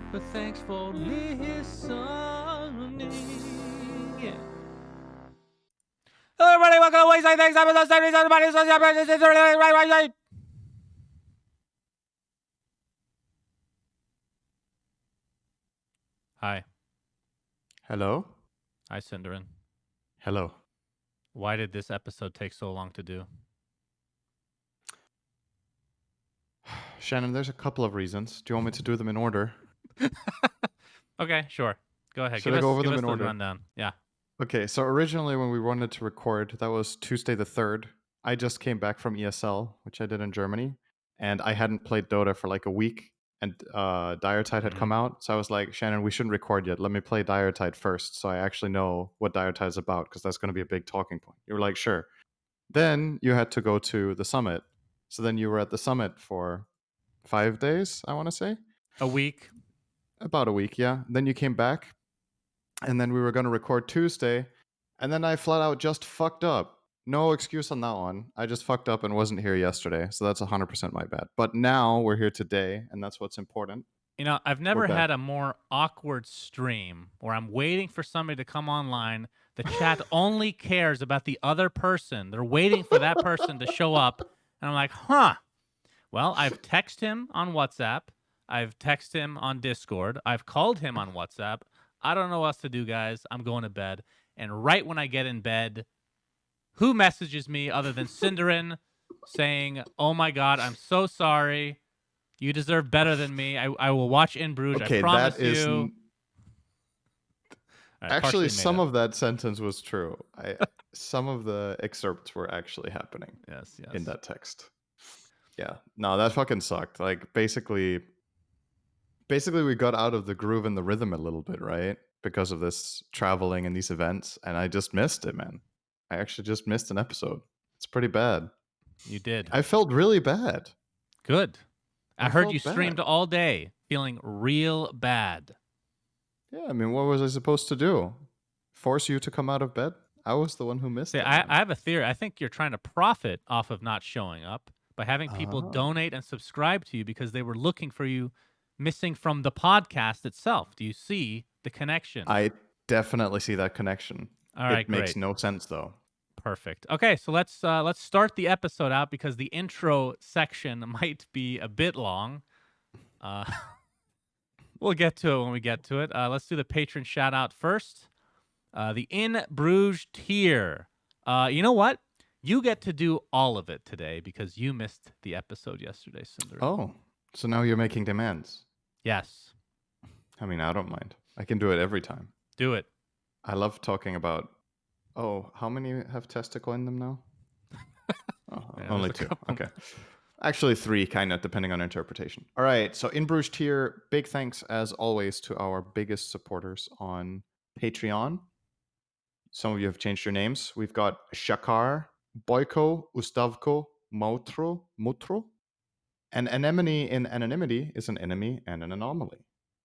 But thanks for listening. Yeah. Hello, everybody. Welcome to Wayside. Thanks, episode 70. Hi. Hello? Hi, syndereN. Hello. Why did this episode take so long to do? Shannon, there's a couple of reasons. Do you want me to do them in order? Okay, sure. Go ahead. Should I go over them in the order? rundown. Yeah. Okay, so originally when we wanted to record, that was Tuesday the 3rd. I just came back from ESL, which I did in Germany, and I hadn't played Dota for like a week, and Diretide had come out. So I was like, Shannon, we shouldn't record yet. Let me play Diretide first so I actually know what Diretide is about, because that's going to be a big talking point. You were like, sure. Then you had to go to the summit. So then you were at the summit for 5 days, I want to say. A week. About a week, yeah. Then you came back, and then we were going to record Tuesday, and then I flat out just fucked up. No excuse on that one. I just fucked up and wasn't here yesterday, so that's 100% my bad. But now we're here today, and that's what's important. You know, I've We're never back. had a more awkward stream where I'm waiting for somebody to come online. The chat only cares about the other person. They're waiting for that person to show up. And I'm like, huh. Well, I've texted him on WhatsApp. I've texted him on Discord. I've called him on WhatsApp. I don't know what else to do, guys. I'm going to bed. And right when I get in bed, who messages me other than syndereN saying, oh my God, I'm so sorry. You deserve better than me. I will watch In Bruges. Okay, I promise that is you. Right, actually some up. of that sentence was true. Some of the excerpts were actually happening. Yes. In that text. Yeah, no, that fucking sucked. Like basically we got out of the groove and the rhythm a little bit, right? Because of this traveling and these events, and I just missed it, man. I actually just missed an episode. It's pretty bad. You did. I felt really bad. Good. I heard you felt streamed bad. all day feeling real bad. Yeah, I mean, what was I supposed to do? Force you to come out of bed? I was the one who missed See, it. I have a theory. I think you're trying to profit off of not showing up by having people Oh. donate and subscribe to you because they were looking for you missing from the podcast itself. Do you see the connection? I definitely see that connection. All right, It makes great. no sense though. Perfect. Okay, so let's start the episode out because the intro section might be a bit long. We'll get to it when we get to it. Let's do the patron shout out first. The In Bruges tier. You know what? You get to do all of it today because you missed the episode yesterday, syndereN. Oh, so now you're making demands. Yes. I mean, I don't mind. I can do it every time. Do it. I love talking about. Oh, how many have testicle in them now? Yeah, only 2. Okay. Actually 3, kind of, depending on interpretation. All right, so In Bruges tier, big thanks as always to our biggest supporters on Patreon. Some of you have changed your names. We've got Shakar, Boyko, Ustavko, Mutro. An anemone in anonymity is an enemy and an anomaly.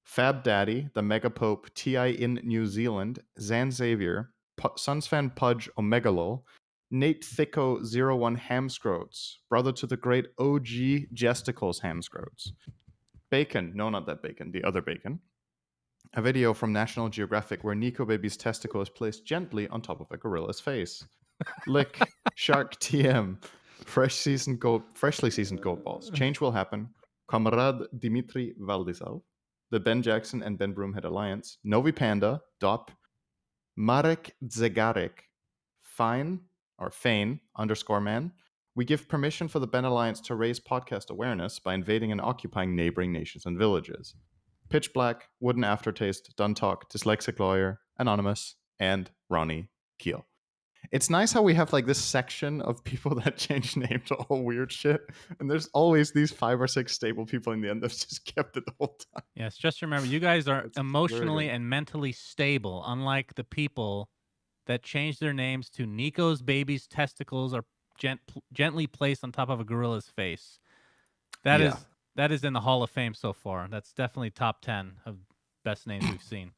Fab Daddy, the Mega Pope TI in New Zealand, Zan Xavier, SUNSfan Pudge Omegalol, Nate Thicko 01 Hamscroats, brother to the great OG Gesticles Hamscroats. Bacon, no, not that bacon, the other bacon. A video from National Geographic where Nico Baby's testicle is placed gently on top of a gorilla's face. Lick, Shark TM, freshly seasoned gold balls. Change will happen. Comrade Dimitri Valdisal, the Ben Jackson and Ben Broomhead Alliance, Novi Panda, Dop, Marek Zegarek, Fine _ man. We give permission for the Ben Alliance to raise podcast awareness by invading and occupying neighboring nations and villages. Pitch Black, Wooden Aftertaste, Done Talk, Dyslexic Lawyer, Anonymous, and Ronnie Keel. It's nice how we have like this section of people that change names to all weird shit, and there's always these 5 or 6 stable people in the end that's just kept it the whole time. Yes, just remember, you guys are It's emotionally and mentally stable, unlike the people that change their names to Nico's baby's testicles are gently placed on top of a gorilla's face. That is in the Hall of Fame so far. That's definitely top 10 of best names we've seen.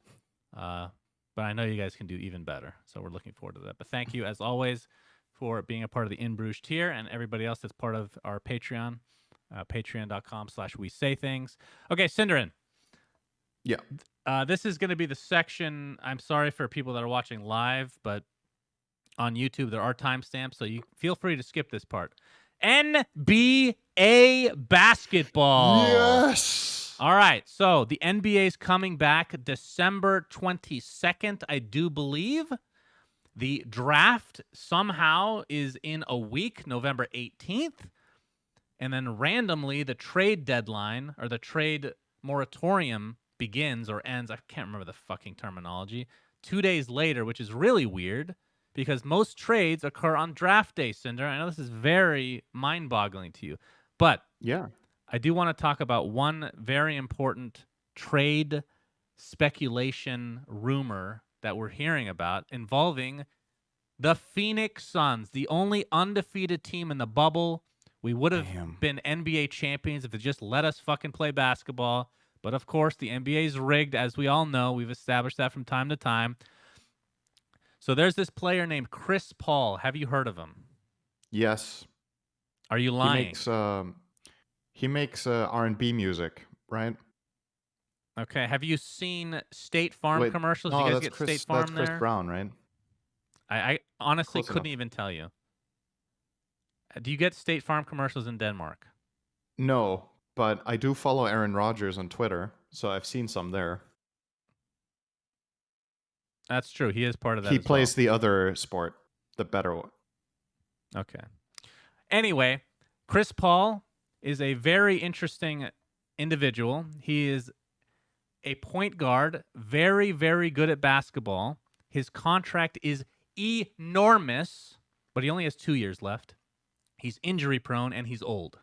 But I know you guys can do even better, so we're looking forward to that. But thank you, as always, for being a part of the In Bruges tier and everybody else that's part of our Patreon, patreon.com/we say things. Okay, syndereN, Yeah. This is going to be the section. I'm sorry for people that are watching live, but on YouTube there are timestamps, so you feel free to skip this part. NBA basketball. Yes. All right, so the NBA is coming back December 22nd, I do believe. The draft somehow is in a week, November 18th. And then randomly, the trade deadline or the trade moratorium begins or ends. I can't remember the fucking terminology. 2 days later, which is really weird because most trades occur on draft day, Cinder. I know this is very mind boggling to you, but Yeah. I do want to talk about one very important trade speculation rumor that we're hearing about involving the Phoenix Suns, the only undefeated team in the bubble. We would have Damn. been NBA champions if they just let us fucking play basketball. But of course, the NBA is rigged, as we all know. We've established that from time to time. So there's this player named Chris Paul. Have you heard of him? Yes. Are you He lying? makes R&B music, right? Okay. Have you seen State Farm Wait, commercials? You no, guys get State that's Farm Chris there? Brown, right? I honestly Close couldn't enough. even tell you. Do you get State Farm commercials in Denmark? No, but I do follow Aaron Rodgers on Twitter, so I've seen some there. That's true. He is part of that He as well. plays the other sport, the better one. Okay. Anyway, Chris Paul is a very interesting individual. He is a point guard, very, very good at basketball. His contract is enormous, but he only has 2 years left. He's injury prone and he's old.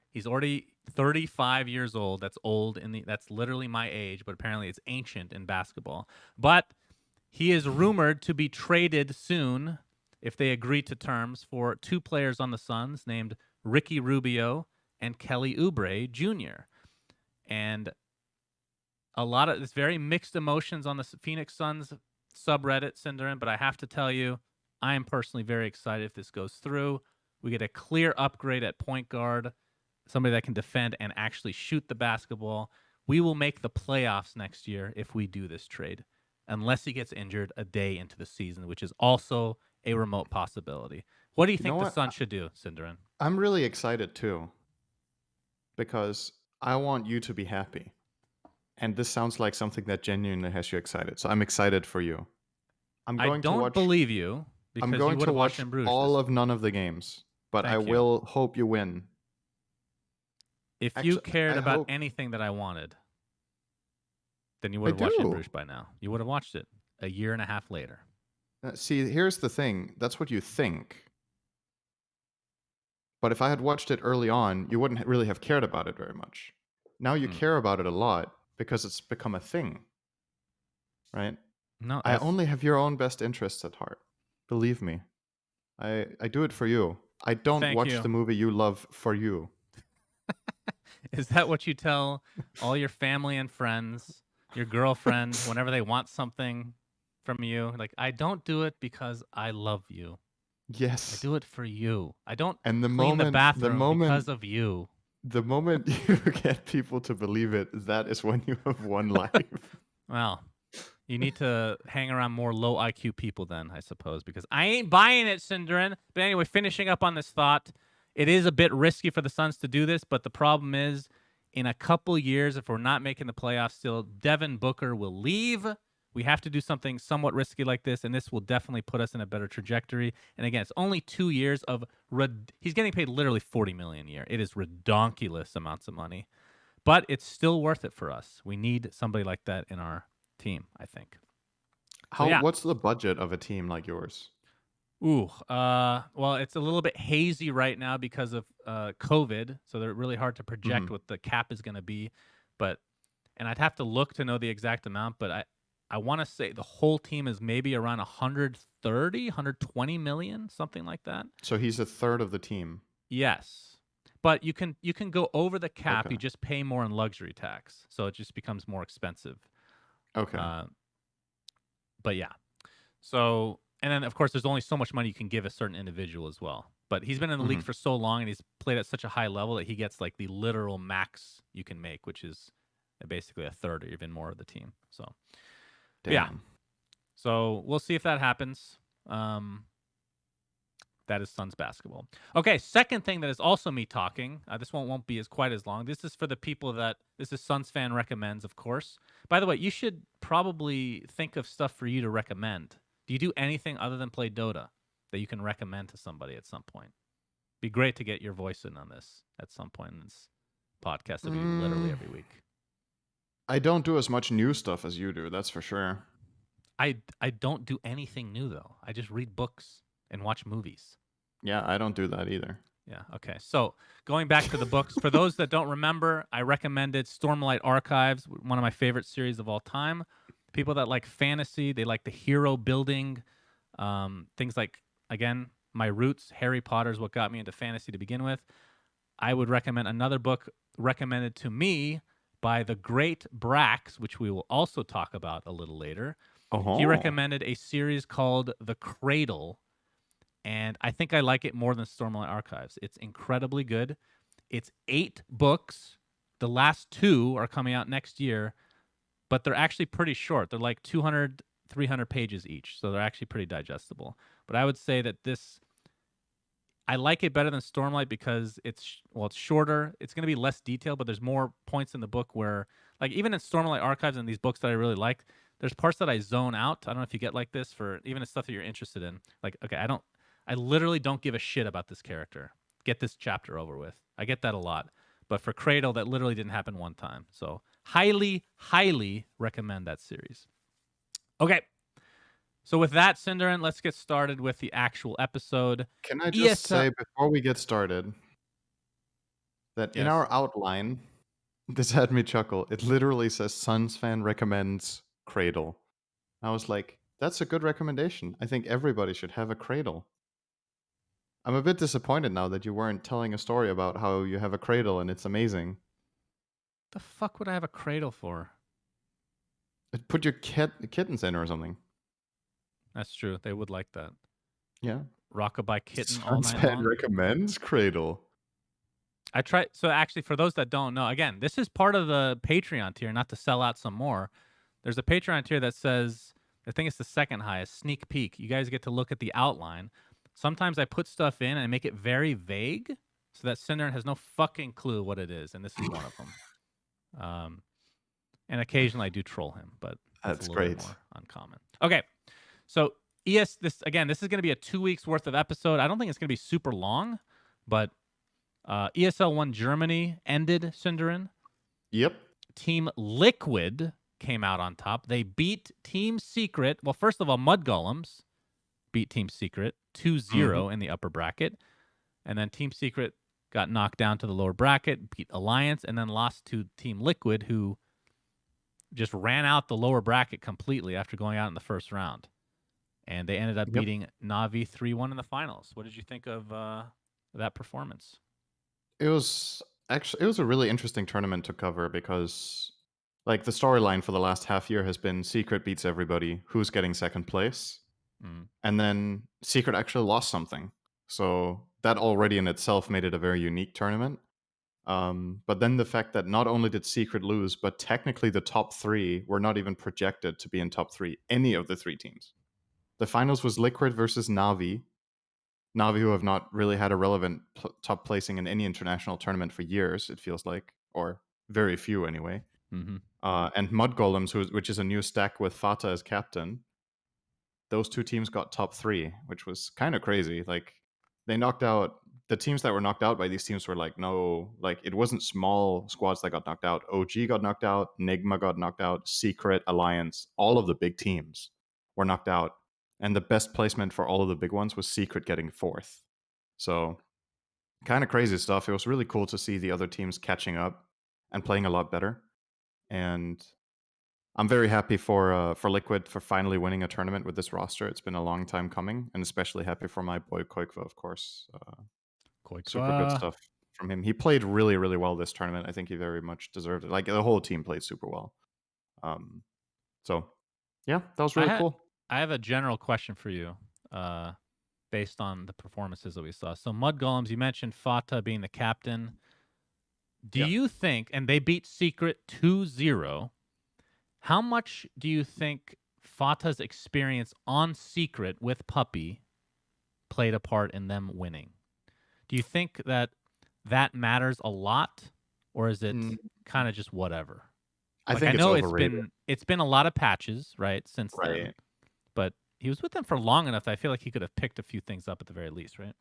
He's already 35 years old. That's old that's literally my age, but apparently it's ancient in basketball. But he is rumored to be traded soon if they agree to terms for 2 players on the Suns named Ricky Rubio and Kelly Oubre Jr. And a lot of it's very mixed emotions on the Phoenix Suns subreddit, syndereN, but I have to tell you, I am personally very excited if this goes through. We get a clear upgrade at point guard, somebody that can defend and actually shoot the basketball. We will make the playoffs next year if we do this trade, unless he gets injured a day into the season, which is also a remote possibility. What do you You know think the what? Suns should do, syndereN? I'm really excited too, because I want you to be happy. And this sounds like something that genuinely has you excited. So I'm excited for you. I'm I going to don't watch believe you I'm because you going would to have watched watch in Bruges. all of none of the games, but I Thank you. will hope you win. If you Actually, cared I about hope anything that I wanted, then you I would have watched in do. Bruges by now. You would have watched it a year and a half later. See, here's the thing. That's what you think. But if I had watched it early on, you wouldn't really have cared about it very much. Now you Hmm. care about it a lot because it's become a thing, right? No, I that's only have your own best interests at heart. Believe me. I do it for you. I don't thank watch you. the movie you love for you. Is that what you tell all your family and friends, your girlfriend, whenever they want something from you? Like, I don't do it because I love you. I Yes. do it for you. I don't And clean the bathroom because of you. the moment you get people to believe it, that is when you have won life. Well, you need to hang around more low IQ people then, I suppose, because I ain't buying it, syndereN. But anyway, finishing up on this thought, it is a bit risky for the Suns to do this, but the problem is in a couple years, if we're not making the playoffs still, Devin Booker will leave. We have to do something somewhat risky like this, and this will definitely put us in a better trajectory. And again, it's only 2 years of he's getting paid literally $40 million a year. It is redonkulous amounts of money, but it's still worth it for us. We need somebody like that in our team, I think. So yeah. What's the budget of a team like yours? Well, it's a little bit hazy right now because of COVID, so they're really hard to project what the cap is going to be. But, and I'd have to look to know the exact amount, but I want to say the whole team is maybe around 130, 120 million, something like that. So he's a third of the team. Yes, but you can go over the cap. Okay. You just pay more in luxury tax, so it just becomes more expensive. Okay. But yeah. So, and then of course, there's only so much money you can give a certain individual as well. But he's been in the league for so long, and he's played at such a high level that he gets like the literal max you can make, which is basically a third or even more of the team. So Damn. yeah, so we'll see if that happens. That is Suns basketball. Okay, second thing that is also me talking. This one won't be as quite as long. This is for the people that this is SUNSfan recommends, of course. By the way, you should probably think of stuff for you to recommend. Do you do anything other than play Dota that you can recommend to somebody at some point? Be great to get your voice in on this at some point in this podcast that we do literally every week. I don't do as much new stuff as you do, that's for sure. I don't do anything new though. I just read books and watch movies. Yeah, I don't do that either. Yeah. Okay. So going back to the books, for those that don't remember, I recommended Stormlight Archives, one of my favorite series of all time. People that like fantasy, they like the hero building, things like, again, my roots. Harry Potter is what got me into fantasy to begin with. I would recommend another book recommended to me by the great Brax, which we will also talk about a little later. He recommended a series called The Cradle, and I think I like it more than Stormlight Archives. It's incredibly good. It's 8 books. The last 2 are coming out next year, but they're actually pretty short. They're like 200, 300 pages each, so they're actually pretty digestible. But I would say that I like it better than Stormlight because it's shorter. It's going to be less detailed, but there's more points in the book where, like, even in Stormlight Archives and these books that I really like, there's parts that I zone out. I don't know if you get like this for even the stuff that you're interested in. Like, okay, I literally don't give a shit about this character. Get this chapter over with. I get that a lot. But for Cradle, that literally didn't happen one time. So highly, highly recommend that series. Okay. So with that, syndereN, let's get started with the actual episode. Can I just say before we get started that in Yes. our outline, this had me chuckle. It literally says SUNSfan recommends Cradle. I was like, that's a good recommendation. I think everybody should have a Cradle. I'm a bit disappointed now that you weren't telling a story about how you have a Cradle and it's amazing. The fuck would I have a Cradle for? Put your kittens in or something. That's true. They would like that. Yeah. Rockabye kitten all night SUNSfan long. recommends Cradle. I try. So actually, for those that don't know, again, this is part of the Patreon tier. Not to sell out some more. There's a Patreon tier that says, I think it's the second highest, sneak peek. You guys get to look at the outline. Sometimes I put stuff in and I make it very vague so that syndereN has no fucking clue what it is, and this is one of them. And occasionally I do troll him, but that's a little great. bit more uncommon. Okay, so this is going to be a 2 weeks worth of episode. I don't think it's going to be super long, but ESL One Germany ended, syndereN. Yep. Team Liquid came out on top. They beat Team Secret. Well, first of all, Mud Golems beat Team Secret 2-0 in the upper bracket. And then Team Secret got knocked down to the lower bracket, beat Alliance, and then lost to Team Liquid, who just ran out the lower bracket completely after going out in the first round. And they ended up beating Na'Vi 3-1 in the finals. What did you think of that performance? It was a really interesting tournament to cover because, like, the storyline for the last half year has been Secret beats everybody, who's getting second place, and then Secret actually lost something. So that already in itself made it a very unique tournament. But then the fact that not only did Secret lose, but technically the top 3 were not even projected to be in top 3, any of the 3 teams. The finals was Liquid versus Na'Vi. Na'Vi, who have not really had a relevant top placing in any international tournament for years, it feels like, or very few anyway. And Mud Golems, which is a new stack with Fata as captain. Those 2 teams got top 3, which was kind of crazy. Like, they knocked out the teams that were knocked out by these teams were like, no, like, it wasn't small squads that got knocked out. OG got knocked out, Nigma got knocked out, Secret, Alliance, all of the big teams were knocked out. And the best placement for all of the big ones was Secret getting 4th. So kind of crazy stuff. It was really cool to see the other teams catching up and playing a lot better. And I'm very happy for Liquid for finally winning a tournament with this roster. It's been a long time coming, and especially happy for my boy Koikva, of course. Super good stuff from him. He played really, really well this tournament. I think he very much deserved it. Like, the whole team played super well. So yeah, that was really cool. I have a general question for you, based on the performances that we saw. So Mud Golems, you mentioned Fata being the captain. Do Yeah. you think, and they beat Secret 2-0, how much do you think Fata's experience on Secret with Puppy played a part in them winning? Do you think that that matters a lot, or is it Mm, kind of just whatever? I Like I think it's know it's overrated. been a lot of patches, right, since then, Right. but he was with them for long enough that I feel like he could have picked a few things up at the very least, right?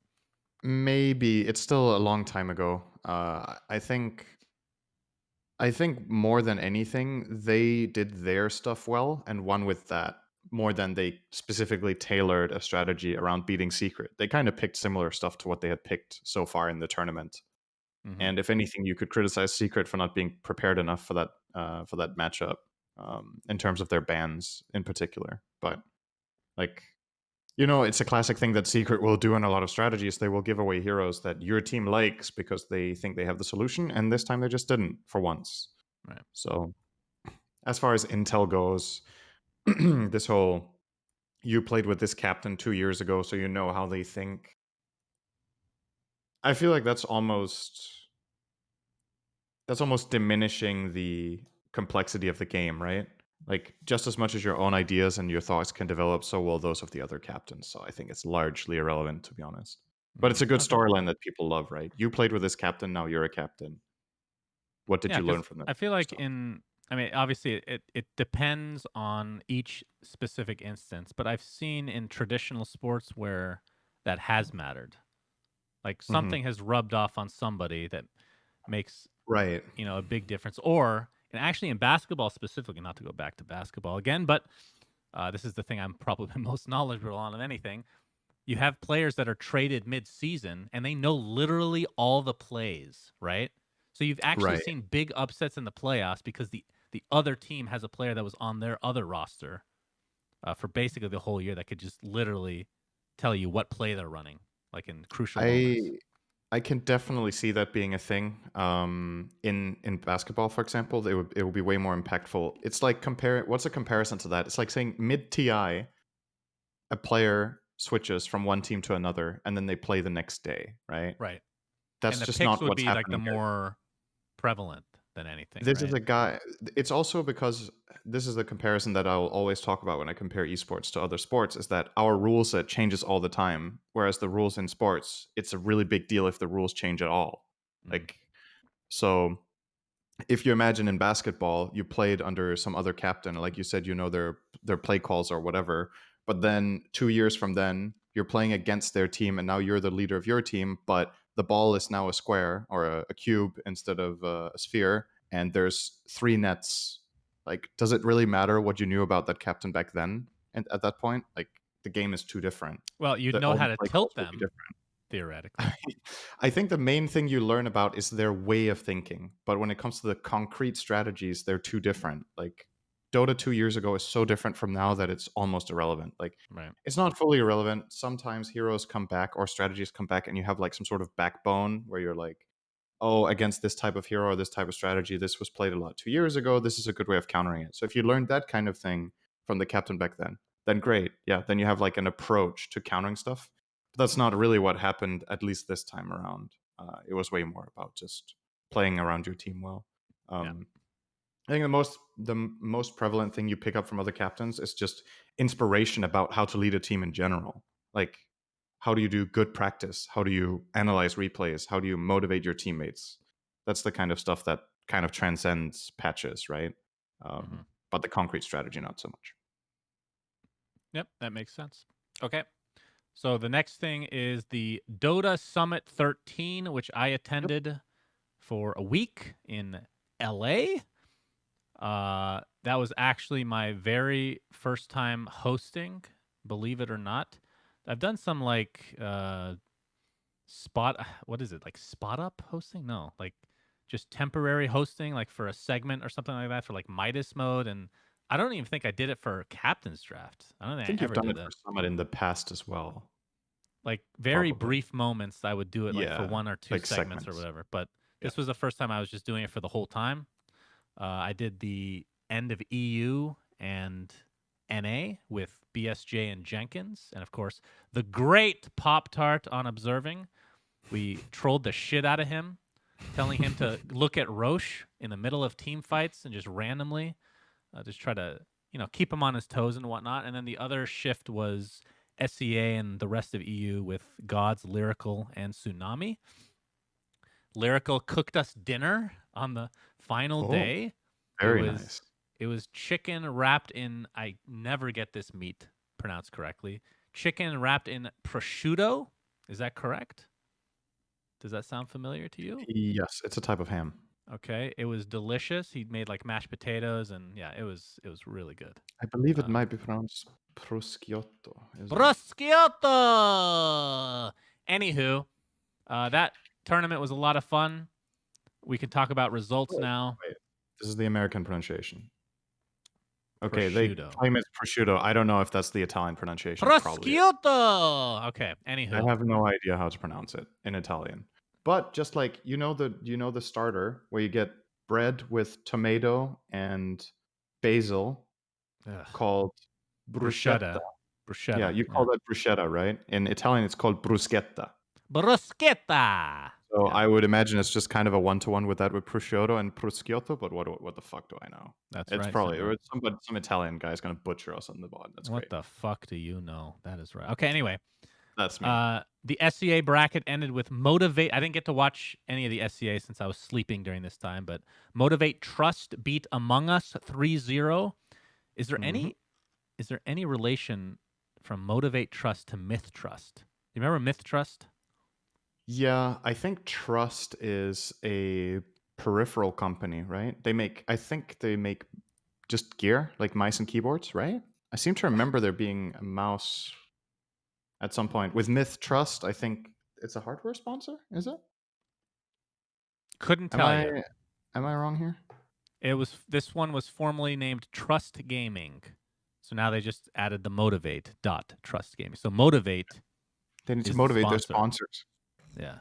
Maybe it's still a long time ago. I think more than anything, they did their stuff well and won with that more than they specifically tailored a strategy around beating Secret. They kind of picked similar stuff to what they had picked so far in the tournament. Mm-hmm. And if anything, you could criticize Secret for not being prepared enough for that matchup in terms of their bans in particular. But like it's a classic thing that Secret will do in a lot of strategies. They will give away heroes that your team likes because they think they have the solution, and this time they just didn't for once. Right. So, as far as intel goes, this whole you played with this captain 2 years ago, so you know how they think. I feel like that's almost diminishing the complexity of the game, right? Like just as much as your own ideas and your thoughts can develop, so will those of the other captains. So I think it's largely irrelevant, to be honest. But it's a good Okay. storyline that people love, right? You played with this captain, now you're a captain. What did Yeah, you learn because from that I feel like stuff? I mean, obviously it depends on each specific instance, but I've seen in traditional sports where that has mattered. Like Hmm. something has rubbed off on somebody that makes, Right. a big difference. Or, and actually in basketball specifically, not to go back to basketball again, but this is the thing I'm probably most knowledgeable on of anything. You have players that are traded mid-season and they know literally all the plays, right? So you've actually Right. seen big upsets in the playoffs because the other team has a player that was on their other roster for basically the whole year that could just literally tell you what play they're running, like in crucial moments. I I can definitely see that being a thing. In basketball, for example, it would be way more impactful. It's like compare. What's a comparison to that? It's like saying mid TI, a player switches from one team to another, and then they play the next day, right? Right. And That's the just picks not would what's be like the happening here. more prevalent than anything, This is right? a guy. It's also because this is the comparison that I'll always talk about when I compare esports to other sports. Is that our rule set changes all the time, whereas the rules in sports, it's a really big deal if the rules change at all. Mm. Like so, if you imagine in basketball, you played under some other captain, like you said, their play calls or whatever. But then 2 years from then, you're playing against their team, and now you're the leader of your team. But the ball is now a square or a cube instead of a sphere, and there's three nets. Like, does it really matter what you knew about that captain back then? And at that point, like the game is too different. Well, you'd That know all how the to play calls tilt will be them different. theoretically. I think the main thing you learn about is their way of thinking. But when it comes to the concrete strategies, they're too different. Like Dota 2 years ago is so different from now that it's almost irrelevant. Like Right. it's not fully irrelevant. Sometimes heroes come back or strategies come back and you have like some sort of backbone where you're like, oh, against this type of hero or this type of strategy, this was played a lot 2 years ago. This is a good way of countering it. So if you learned that kind of thing from the captain back then great. Yeah, then you have like an approach to countering stuff. But that's not really what happened, at least this time around. It was way more about just playing around your team well. Yeah. Um, I think the most prevalent thing you pick up from other captains is just inspiration about how to lead a team in general. Like, how do you do good practice? How do you analyze replays? How do you motivate your teammates? That's the kind of stuff that kind of transcends patches, right? Hmm. But the concrete strategy, not so much. Yep, that makes sense. Okay. So the next thing is the Dota Summit 13, which I Yep. attended for a week in LA. That was actually my very first time hosting, believe it or not. I've done some like spot what is it? Like spot up hosting? No, like just temporary hosting like for a segment or something like that for like Midas mode, and I don't even think I did it for Captain's Draft. I don't I think think I you've ever done did it for that. Summit in the past as well, Like very probably. brief moments I would do it like for Yeah, one or two like segments or segments. whatever. But Yeah. this was the first time I was just doing it for the whole time. I did the end of EU and NA with BSJ and Jenkins, and of course the great Pop Tart on observing. We trolled the shit out of him. telling him to look at Roche in the middle of team fights and just randomly just try to, keep him on his toes and whatnot. And then the other shift was SEA and the rest of EU with Gods, Lyrical, and Tsunami. Lyrical cooked us dinner on the final Oh, day. very nice. It was chicken wrapped in, I never get this meat pronounced correctly. Chicken wrapped in prosciutto. Is that correct? Does that sound familiar to you? Yes, it's a type of ham. Okay, it was delicious. He made like mashed potatoes, and yeah, it was really good. I believe it might be pronounced prosciutto. Prosciutto. Anywho, that tournament was a lot of fun. We can talk about results now. Wait, this is the American pronunciation. Okay, they Prosciutto. claim it's prosciutto. I don't know if that's the Italian pronunciation. Probably. Prosciutto. Okay. I Anywho, have no idea how to pronounce it in Italian. But just like the starter where you get bread with tomato and basil Ugh. called bruschetta. Bruschetta. Yeah, you call that bruschetta, right? In Italian, it's called bruschetta. Bruschetta. So Yeah. I would imagine it's just kind of a one-to-one with that with prosciutto and prosciutto. But what the fuck do I know? That's It's right. probably some Italian guy's gonna butcher us on the bot. That's What great. the fuck do you know? That is right. Okay. Anyway, That's me. the SCA bracket ended with Motivate. I didn't get to watch any of the SCA since I was sleeping during this time, but Motivate Trust beat Among Us 3-0. Is there any relation from Motivate Trust to Myth Trust? You remember Myth Trust? Yeah, I think Trust is a peripheral company, right? I think they make just gear, like mice and keyboards, right? I seem to remember there being a mouse at some point. With Myth Trust, I think it's a hardware sponsor, is it? Couldn't tell you. Am I wrong here? This one was formerly named Trust Gaming. So now they just added the Motivate Trust Gaming. So Motivate They need to is the motivate their sponsor. sponsors. Yeah.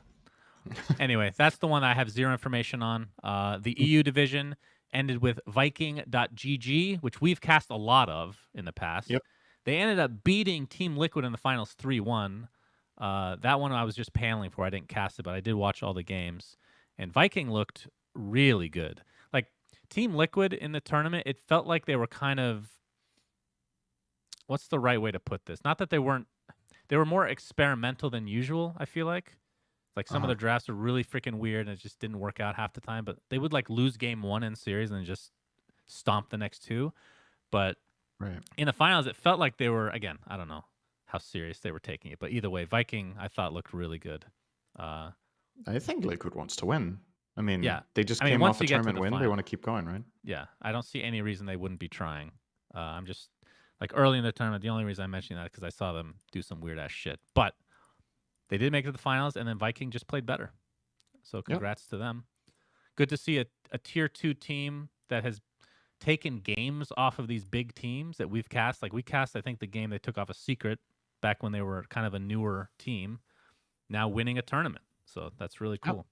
Anyway, that's the one I have zero information on. The EU division ended with Viking.gg, which we've cast a lot of in the past. Yep. They ended up beating Team Liquid in the finals 3-1. That one I was just paneling for. I didn't cast it, but I did watch all the games. And Viking looked really good. Like Team Liquid in the tournament, it felt like they were kind of, what's the right way to put this? Not that they were more experimental than usual, I feel like. Like some of their drafts are really freaking weird and it just didn't work out half the time. But they would like lose game one in series and then just stomp the next two. But in the finals, it felt like they were, again, I don't know how serious they were taking it. But either way, Viking, I thought looked really good. I think Liquid wants to win. I mean, yeah. they just came off a you get to tournament the win. They final, want to keep going, right? Yeah. I don't see any reason they wouldn't be trying. I'm just like early in the tournament, the only reason I'm mentioning that is because I saw them do some weird ass shit. But they did make it to the finals, and then Viking just played better. So congrats to them. Good to see a tier 2 team that has taken games off of these big teams that we've cast. Like we cast, I think, the game they took off a Secret back when they were kind of a newer team, now winning a tournament. So that's really cool.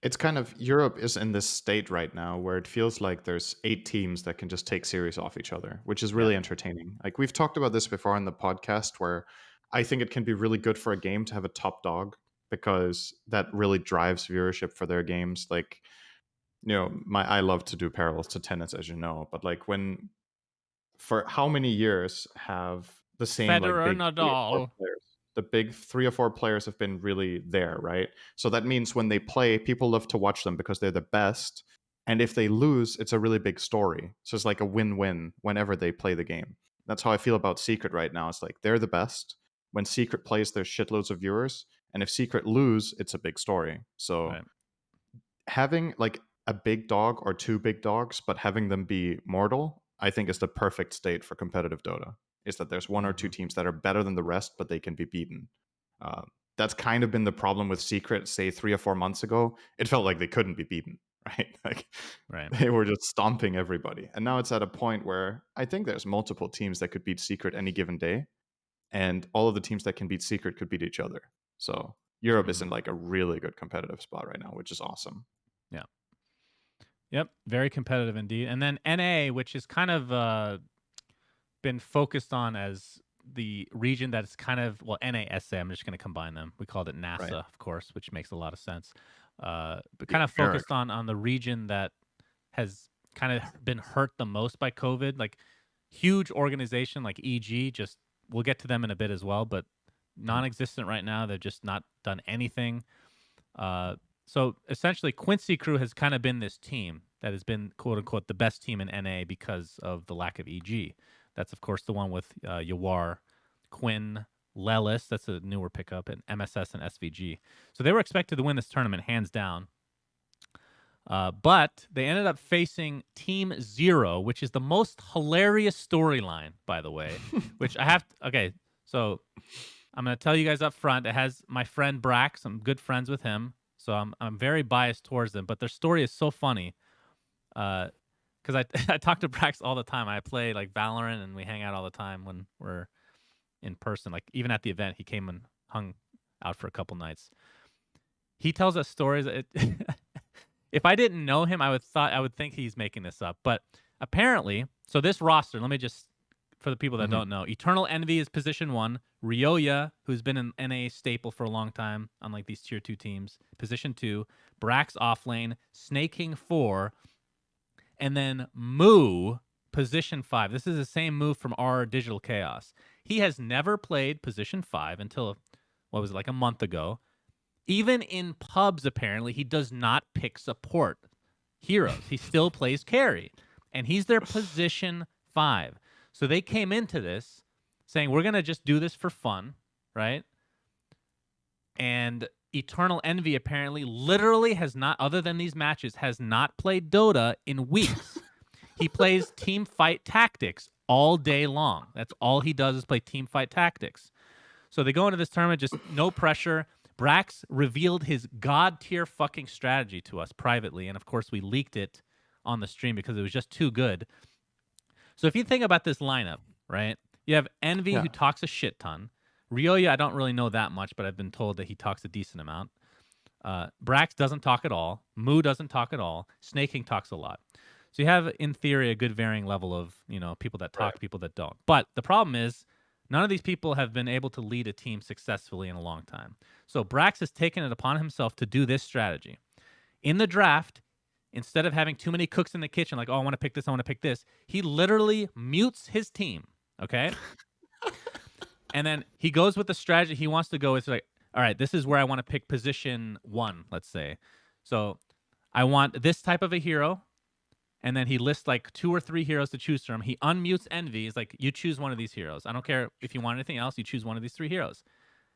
It's kind of, Europe is in this state right now where it feels like there's 8 teams that can just take series off each other, which is really entertaining. Like we've talked about this before in the podcast, where I think it can be really good for a game to have a top dog because that really drives viewership for their games. Like, I love to do parallels to tennis, as you know, but like for how many years have the same like Federer, big Nadal. players? The big 3 or 4 players have been really there, right? So that means when they play, people love to watch them because they're the best. And if they lose, it's a really big story. So it's like a win-win whenever they play the game. That's how I feel about Secret right now. It's like they're the best. When Secret plays, there's shitloads of viewers. And if Secret lose, it's a big story. So having like a big dog or 2 big dogs, but having them be mortal, I think is the perfect state for competitive Dota. Is that there's 1 or 2 teams that are better than the rest, but they can be beaten. That's kind of been the problem with Secret, say 3 or 4 months ago. It felt like they couldn't be beaten, right? Like they were just stomping everybody. And now it's at a point where I think there's multiple teams that could beat Secret any given day. And all of the teams that can beat Secret could beat each other. So Europe is in like a really good competitive spot right now, which is awesome. Yeah. Yep. Very competitive indeed. And then NA, which is kind of been focused on as the region that's kind of, well, NASA. I'm just going to combine them. We called it NASA, Right. of course, which makes a lot of sense. But The kind of focused America. on the region that has kind of been hurt the most by COVID. Like huge organization like EG, just we'll get to them in a bit as well, but non-existent right now. They've just not done anything. Uh, so essentially, Quincy Crew has kind of been this team that has been quote unquote the best team in NA because of the lack of EG. That's of course the one with Yawar, Quinn, Lelis. That's a newer pickup, and MSS and SVG. So they were expected to win this tournament hands down. But they ended up facing Team Zero, which is the most hilarious storyline, by the way. Which I have. Okay, so I'm going to tell you guys up front. It has my friend Brax. I'm good friends with him, so I'm very biased towards them. But their story is so funny, because I I talk to Brax all the time. I play like Valorant, and we hang out all the time when we're in person. Like even at the event, he came and hung out for a couple nights. He tells us stories. If I didn't know him, I would think he's making this up. But apparently, so this roster, let me just, for the people that don't know, Eternal Envy is position 1. Ryoya, who's been an NA staple for a long time, unlike these tier 2 teams, position 2. Brax off lane, Snaking 4, and then Moo, position 5. This is the same move from our Digital Chaos. He has never played position 5 until, what was it, like a month ago. Even in pubs, apparently, he does not pick support heroes. He still plays carry, and he's their position 5. So they came into this saying, we're going to just do this for fun, right? And Eternal Envy apparently literally has not, other than these matches, has not played Dota in weeks. He plays team fight tactics all day long. That's all he does is play team fight tactics. So they go into this tournament, just no pressure. Brax revealed his god tier fucking strategy to us privately, and of course we leaked it on the stream because it was just too good. So if you think about this lineup, right? You have Envy who talks a shit ton. Ryoya, I don't really know that much, but I've been told that he talks a decent amount. Brax doesn't talk at all. Moo doesn't talk at all. Snaking talks a lot. So you have, in theory, a good varying level of, people that talk, people that don't. But the problem is, none of these people have been able to lead a team successfully in a long time. So Brax has taken it upon himself to do this strategy. In the draft, instead of having too many cooks in the kitchen, like, oh, I want to pick this, I want to pick this, he literally mutes his team, okay? And then he goes with the strategy he wants to go. It's like, all right, this is where I want to pick position 1, let's say. So I want this type of a hero. And then he lists like 2 or 3 heroes to choose from. He unmutes Envy. He's like, you choose one of these heroes. I don't care if you want anything else. You choose one of these 3 heroes.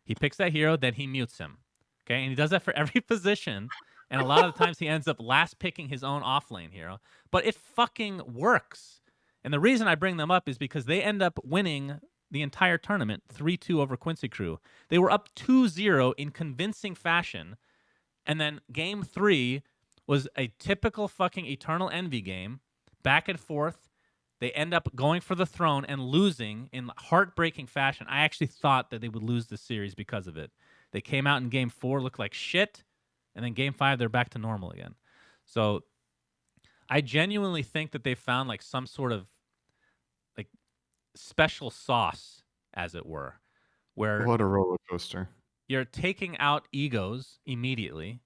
He picks that hero, then he mutes him. Okay, and he does that for every position. And a lot of the times he ends up last picking his own offlane hero. But it fucking works. And the reason I bring them up is because they end up winning the entire tournament 3-2 over Quincy Crew. They were up 2-0 in convincing fashion. And then game 3 was a typical fucking Eternal Envy game, back and forth. They end up going for the throne and losing in heartbreaking fashion. I actually thought that they would lose the series because of it. They came out in game 4, looked like shit, and then game 5, they're back to normal again. So I genuinely think that they found like some sort of like special sauce, as it were, where What a roller coaster. you're taking out egos immediately,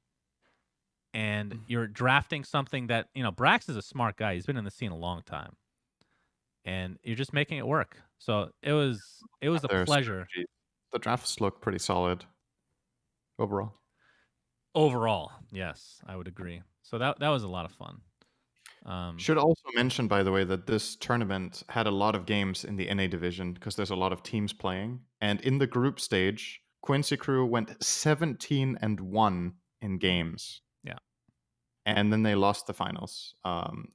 and you're drafting something that, Brax is a smart guy. He's been in the scene a long time. And you're just making it work. So it was a Their pleasure. strategy. The drafts look pretty solid overall. Overall, yes, I would agree. So that was a lot of fun. Should also mention, by the way, that this tournament had a lot of games in the NA division because there's a lot of teams playing. And in the group stage, Quincy Crew went 17-1 in games. Yeah. And then they lost the finals.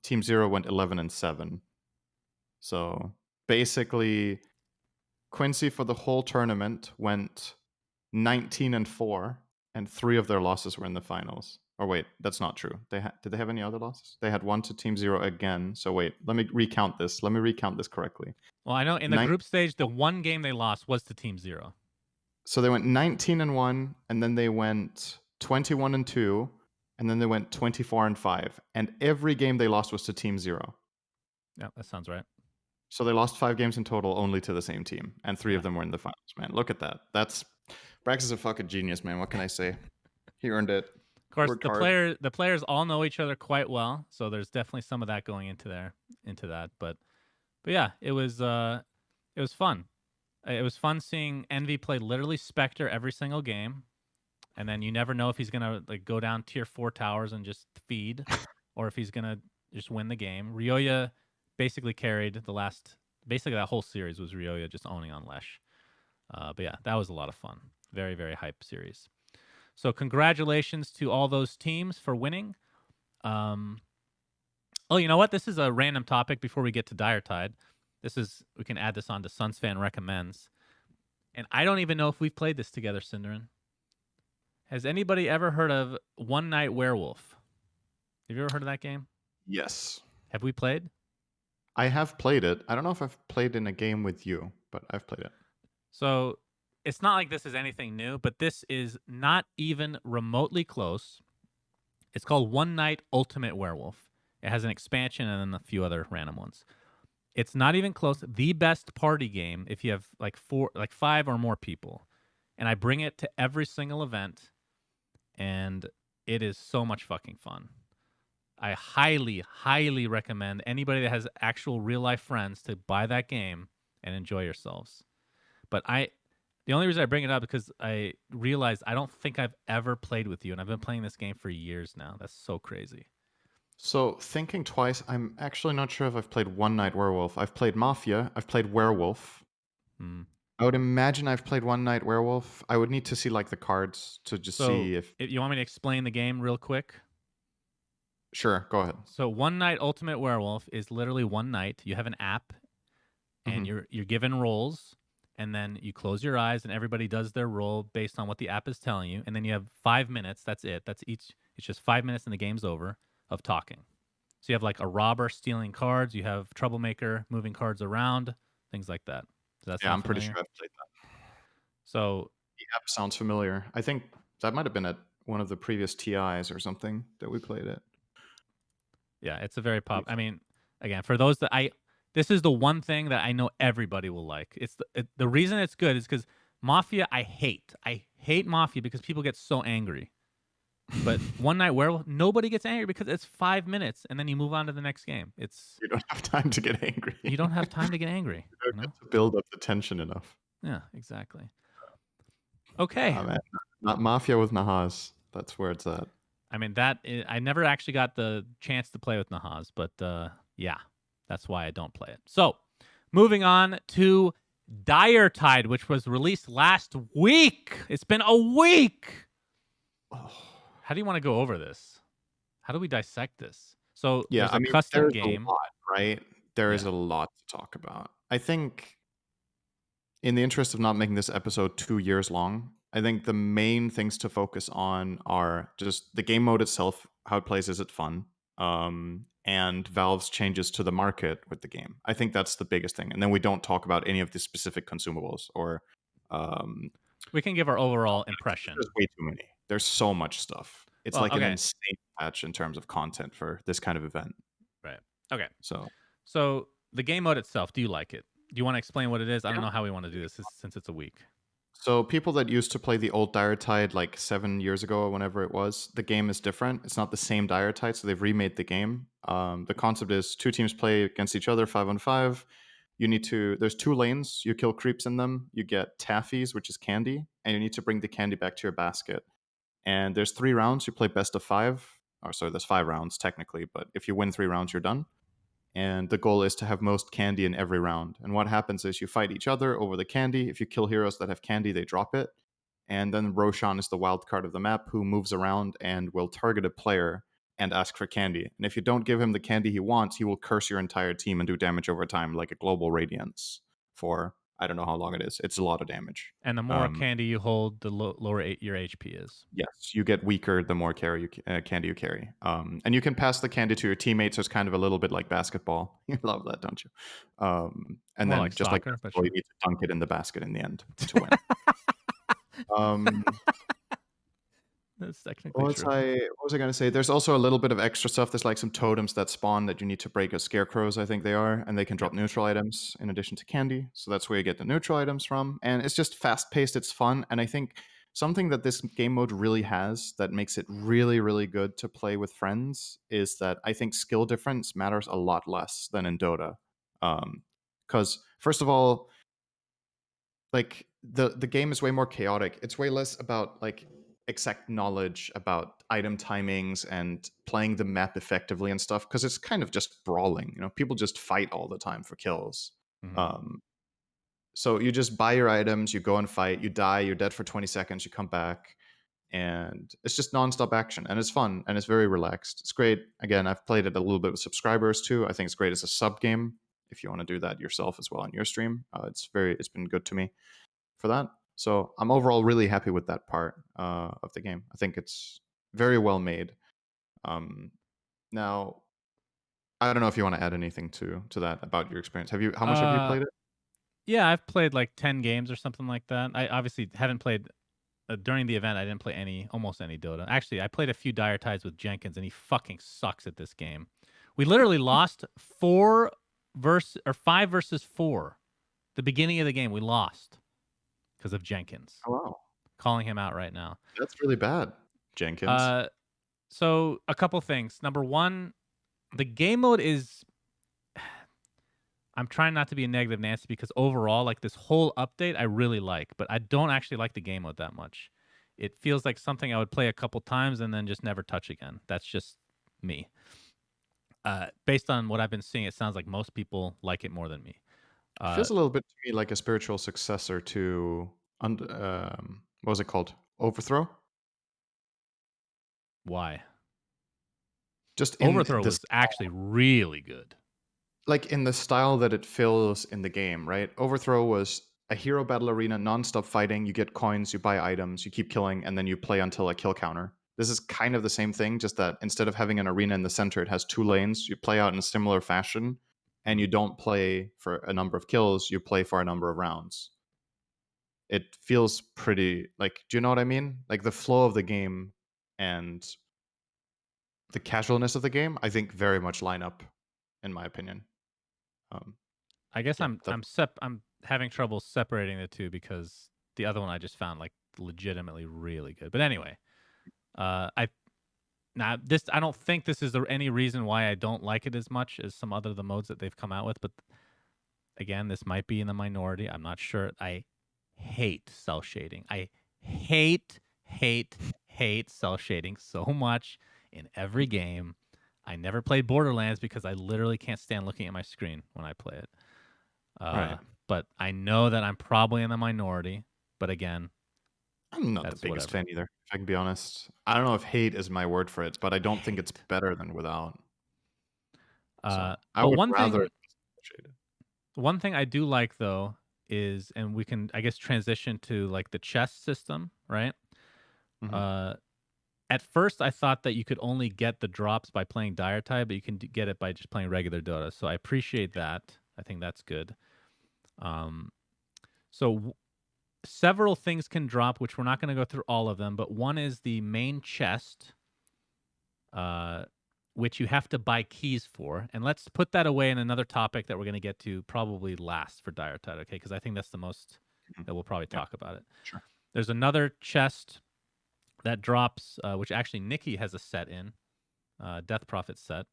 Team Zero went 11-7. So basically, Quincy for the whole tournament went 19-4, and 3 of their losses were in the finals. Or wait, that's not true. Did they have any other losses? They had 1 to Team Zero again. So wait, let me recount this correctly. Well, I know in the group stage, the one game they lost was to Team Zero. So they went 19-1, and then they went 21-2, and then they went 24-5. And every game they lost was to Team Zero. Yeah, that sounds right. So they lost 5 games in total only to the same team, and 3 Yeah. of them were in the finals, man. Look at that. Brax is a fucking genius, man. What can I say? He earned it. Of course, Worked hard. the players all know each other quite well, so there's definitely some of that going into that. But yeah, it was fun. It was fun seeing Envy play literally Spectre every single game, and then you never know if he's gonna like go down tier 4 towers and just feed, or if he's gonna just win the game. Ryoya basically carried basically that whole series was Ryoya just owning on Lesh. But yeah, that was a lot of fun. Very, very hype series. So congratulations to all those teams for winning. Oh, you know what? This is a random topic before we get to Diretide. We can add this on to SUNSfan recommends. And I don't even know if we've played this together, syndereN. Has anybody ever heard of One Night Werewolf? Have you ever heard of that game? Yes. Have we played? I have played it. I don't know if I've played in a game with you, but I've played it. So it's not like this is anything new, but this is not even remotely close. It's called One Night Ultimate Werewolf. It has an expansion and then a few other random ones. It's not even close. The best party game if you have like 5 or more people. And I bring it to every single event, and it is so much fucking fun. I highly, highly recommend anybody that has actual real life friends to buy that game and enjoy yourselves. But the only reason I bring it up is because I realized I don't think I've ever played with you, and I've been playing this game for years now. That's so crazy. So, thinking twice, I'm actually not sure if I've played One Night Werewolf. I've played Mafia, I've played Werewolf. Hmm. I would imagine I've played One Night Werewolf. I would need to see like the cards to just So, see if. you want me to explain the game real quick? Sure, go ahead. So, One Night Ultimate Werewolf is literally one night. You have an app, and Mhm. you're given roles, and then you close your eyes, and everybody does their role based on what the app is telling you, and then you have 5 minutes. That's it. That's each. It's just 5 minutes, and the game's over of talking. So you have like a robber stealing cards. You have troublemaker moving cards around, things like that. Does that Yeah, sound I'm pretty sure familiar? I've played that. So The app sounds familiar. I think that might have been at one of the previous TIs or something that we played it. yeah, it's a very Pretty pop. I fun. mean, again, for those this is the one thing that I know everybody will like. It's the reason it's good is because Mafia I hate. I hate Mafia because people get so angry. But One Night Werewolf, nobody gets angry because it's 5 minutes and then you move on to the next game. You don't have time to get angry. You don't have time to get angry. You don't You get know? to build up the tension enough. Yeah, exactly. Okay. Man. Not Mafia with Nahas. That's where it's at. I mean, I never actually got the chance to play with Nahaz, but yeah, that's why I don't play it. So, moving on to Diretide, which was released last week. It's been a week. Oh. How do you want to go over this? How do we dissect this? So, Yeah, there's I a mean, custom there's a game. lot, right? There is Yeah. a lot to talk about. I think, in the interest of not making this episode 2 years long, I think the main things to focus on are just the game mode itself, how it plays, is it fun, and Valve's changes to the market with the game. I think that's the biggest thing. And then we don't talk about any of the specific consumables or. Um, We can give our overall impression. there's way too many. There's so much stuff. It's Well, like an okay. insane patch in terms of content for this kind of event. Right. Okay. So. So, the game mode itself, do you like it? Do you want to explain what it is? I don't Yeah. know how we want to do this since it's a week. So people that used to play the old Diretide like 7 years ago or whenever it was, the game is different. It's not the same Diretide, so they've remade the game. The concept is 2 teams play against each other, 5-on-5. There's 2 lanes. You kill creeps in them. You get taffies, which is candy, and you need to bring the candy back to your basket. And there's 3 rounds. You play best of 5. Or sorry, there's 5 rounds technically, but if you win 3 rounds, you're done. And the goal is to have most candy in every round. And what happens is you fight each other over the candy. If you kill heroes that have candy, they drop it. And then Roshan is the wild card of the map who moves around and will target a player and ask for candy. And if you don't give him the candy he wants, he will curse your entire team and do damage over time, like a global radiance for I don't know how long it is. It's a lot of damage. And the more candy you hold, the lower your HP is. Yes, you get weaker the more candy you carry. And you can pass the candy to your teammates, so it's kind of a little bit like basketball. You love that, don't you? And More then like just like soccer, but basketball, you sure. need to dunk it in the basket in the end to win. Um, That's technically true. What was I gonna say? There's also a little bit of extra stuff. There's like some totems that spawn that you need to break as scarecrows, I think they are, and they can Yep. drop neutral items in addition to candy. So that's where you get the neutral items from. And it's just fast paced, it's fun. And I think something that this game mode really has that makes it really, really good to play with friends is that I think skill difference matters a lot less than in Dota. Because first of all, like the game is way more chaotic. It's way less about like exact knowledge about item timings and playing the map effectively and stuff, because it's kind of just brawling. People just fight all the time for kills. Mhm. um so you just buy your items, you go and fight, you die, you're dead for 20 seconds, you come back, and it's just nonstop action, and it's fun, and it's very relaxed. It's great. Again, I've played it a little bit with subscribers too. I think it's great as a sub game if you want to do that yourself as well on your stream. It's been good to me for that. So I'm overall really happy with that part of the game. I think it's very well made. Now, I don't know if you want to add anything to that about your experience. How much have you Uh, played it? yeah, I've played like 10 games or something like that. I obviously haven't played during the event. I didn't play almost any Dota. Actually, I played a few Diretides with Jenkins, and he fucking sucks at this game. We literally lost 5 versus 4. The beginning of the game, we lost because of Jenkins. Oh, wow. Calling him out right now. That's really bad, Jenkins. So a couple things. Number one, the game mode is. I'm trying not to be a negative Nancy because overall, like this whole update, I really like, but I don't actually like the game mode that much. It feels like something I would play a couple times and then just never touch again. That's just me. Based on what I've been seeing, it sounds like most people like it more than me. It feels a little bit to me like a spiritual successor to what was it called? Overthrow? Why? Just in Overthrow this, was actually really good. like in the style that it fills in the game, right? Overthrow was a hero battle arena, non-stop fighting. You get coins, you buy items, you keep killing, and then you play until a kill counter. This is kind of the same thing, just that instead of having an arena in the center, it has 2 lanes. You play out in a similar fashion, and you don't play for a number of kills, you play for a number of rounds. It feels pretty, like, do you know what I mean? Like the flow of the game and the casualness of the game, I think very much line up, in my opinion. Um, I guess yeah, I'm having trouble separating the two because the other one I just found like legitimately really good. But anyway, I now this I don't think this is any reason why I don't like it as much as some other of the modes that they've come out with. But again, this might be in the minority. I'm not sure. I hate cell shading. I hate, hate, hate cell shading so much in every game. I never played Borderlands because I literally can't stand looking at my screen when I play it. right. But I know that I'm probably in the minority. But again, I'm not the that's biggest whatever. fan either, if I can be honest. I don't know if hate is my word for it, but I don't think it's Hate. better than without. So I But would rather shade one thing I do like though is, and we can I guess transition to like the chest system, right? it. Uh, at first I thought that you could only get the drops by playing Diretide, but you can get it by just playing regular Dota. So I appreciate that. I think that's good. Um, so several things can drop, which we're not going to go through all of them, but one is the main chest, uh, which you have to buy keys for. And let's put that away in another topic that we're going to get to probably last for Diretide, okay? Because I think that's the most Mhm. that we'll probably Yeah, talk about it. sure. There's another chest that drops, which actually Nikki has a set in, Death Prophet set.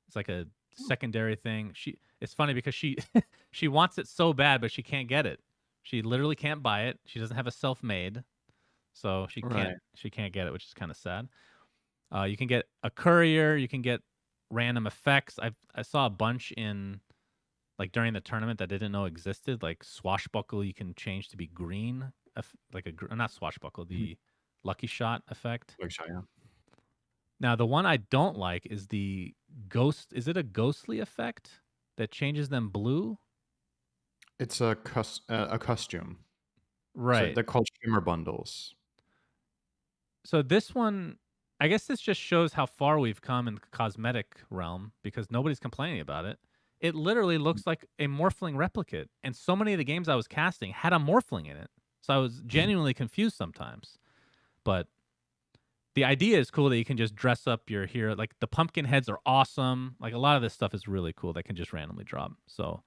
It's like a secondary thing. It's funny because she she wants it so bad, but she can't get it. She literally can't buy it. She doesn't have a self-made, so Right. she can't get it, which is kind of sad. You can get a courier. You can get random effects. I saw a bunch in like during the tournament that I didn't know existed. Like swashbuckle, you can change to be green, like not swashbuckle, Mhm. the lucky shot effect. Like shy, yeah. Now the one I don't like is the ghost. Is it a ghostly effect that changes them blue? It's a costume. So Right. they're called shimmer bundles. So this one, I guess this just shows how far we've come in the cosmetic realm because nobody's complaining about it. It literally looks like a Morphling replicate, and so many of the games I was casting had a Morphling in it. So I was genuinely confused sometimes. But the idea is cool that you can just dress up your hero. Like the pumpkin heads are awesome. Like a lot of this stuff is really cool that can just randomly drop. So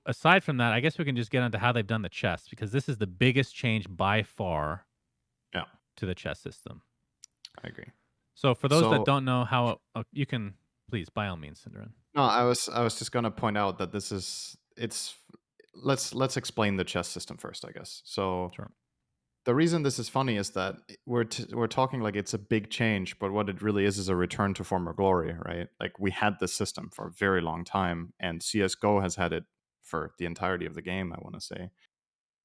aside from that, I guess we can just get into how they've done the chess, because this is the biggest change by far Yeah, to the chess system. I agree. So for those that So don't know how, you can please, by all means, syndereN. no, I was just gonna point out that let's explain the chess system first, I guess. So Sure. the reason this is funny is that we're talking like it's a big change, but what it really is a return to former glory, right? Like we had this system for a very long time, and CS:GO has had it for the entirety of the game, I want to say.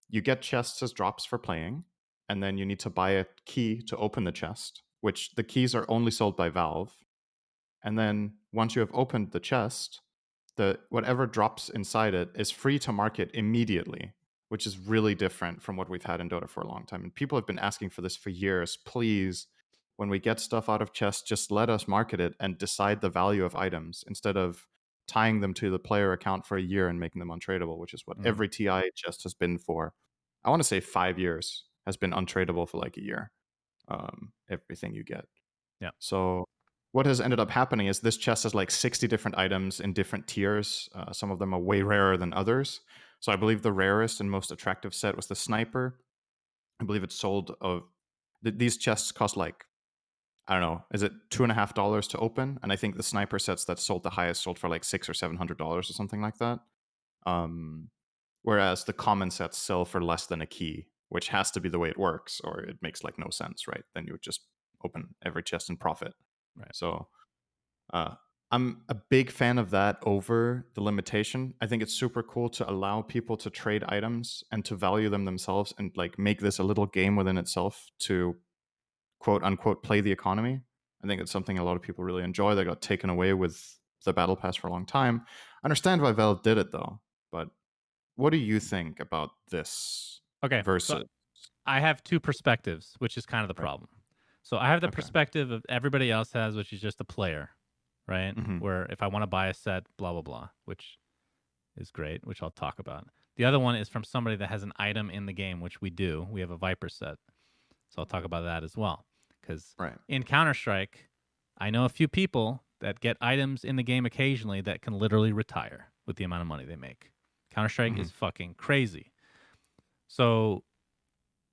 You get chests as drops for playing, and then you need to buy a key to open the chest, which the keys are only sold by Valve. And then once you have opened the chest, the whatever drops inside it is free to market immediately, which is really different from what we've had in Dota for a long time. And people have been asking for this for years. Please, when we get stuff out of chests, just let us market it and decide the value of items instead of tying them to the player account for a year and making them untradeable, which is what every TI chest has been for. I want to say 5 years has been untradeable for like a year. Everything you get. Yeah. So what has ended up happening is this chest has like 60 different items in different tiers. Some of them are way rarer than others. So I believe the rarest and most attractive set was the sniper. I believe it sold of these chests cost like, I don't know, is it $2.50 to open? And I think the sniper sets that sold the highest sold for like $600 or $700 or something like that. Whereas the common sets sell for less than a key, which has to be the way it works, or it makes like no sense, right? Then you would just open every chest and profit. Right. So I'm a big fan of that over the limitation. I think it's super cool to allow people to trade items and to value them themselves and like make this a little game within itself to quote unquote play the economy. I think it's something a lot of people really enjoy. That got taken away with the battle pass for a long time. I understand why Valve did it though, but what do you think about this Okay. So versus I have two perspectives, which is kind of the right? problem. So I have the Okay. perspective of everybody else has, which is just a player, right? Mm-hmm. Where if I want to buy a set, blah, blah, blah, which is great, which I'll talk about. The other one is from somebody that has an item in the game, which we do. We have a Viper set. So I'll talk about that as well. Because Right. in Counter-Strike, I know a few people that get items in the game occasionally that can literally retire with the amount of money they make. Counter-Strike Mm-hmm. is fucking crazy. So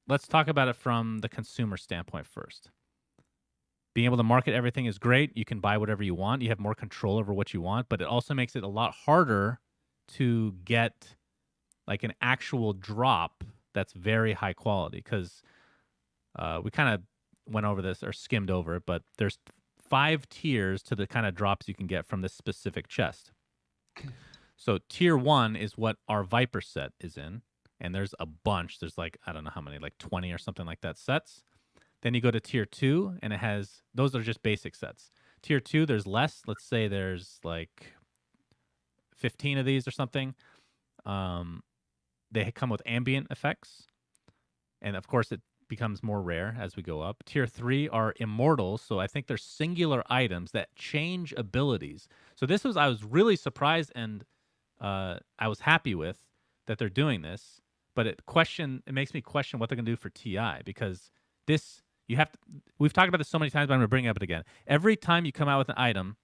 let's talk about it from the consumer standpoint first. Being able to market everything is great. You can buy whatever you want. You have more control over what you want, but it also makes it a lot harder to get like an actual drop that's very high quality, because we kind of went over this or skimmed over it, but there's 5 tiers to the kind of drops you can get from this specific chest. So tier 1 is what our Viper set is in, and there's a bunch. There's like, I don't know how many, like 20 or something like that sets. Then you go to tier 2, and it has, those are just basic sets. Tier 2, there's less. Let's say there's like 15 of these or something. They come with ambient effects, and of course it becomes more rare as we go up. Tier 3 are immortals, so I think they're singular items that change abilities. So this was, I was really surprised, and I was happy with that they're doing this, but it makes me question what they're going to do for TI, because this, you have to, we've talked about this so many times, but I'm going to bring it up again. Every time you come out with an item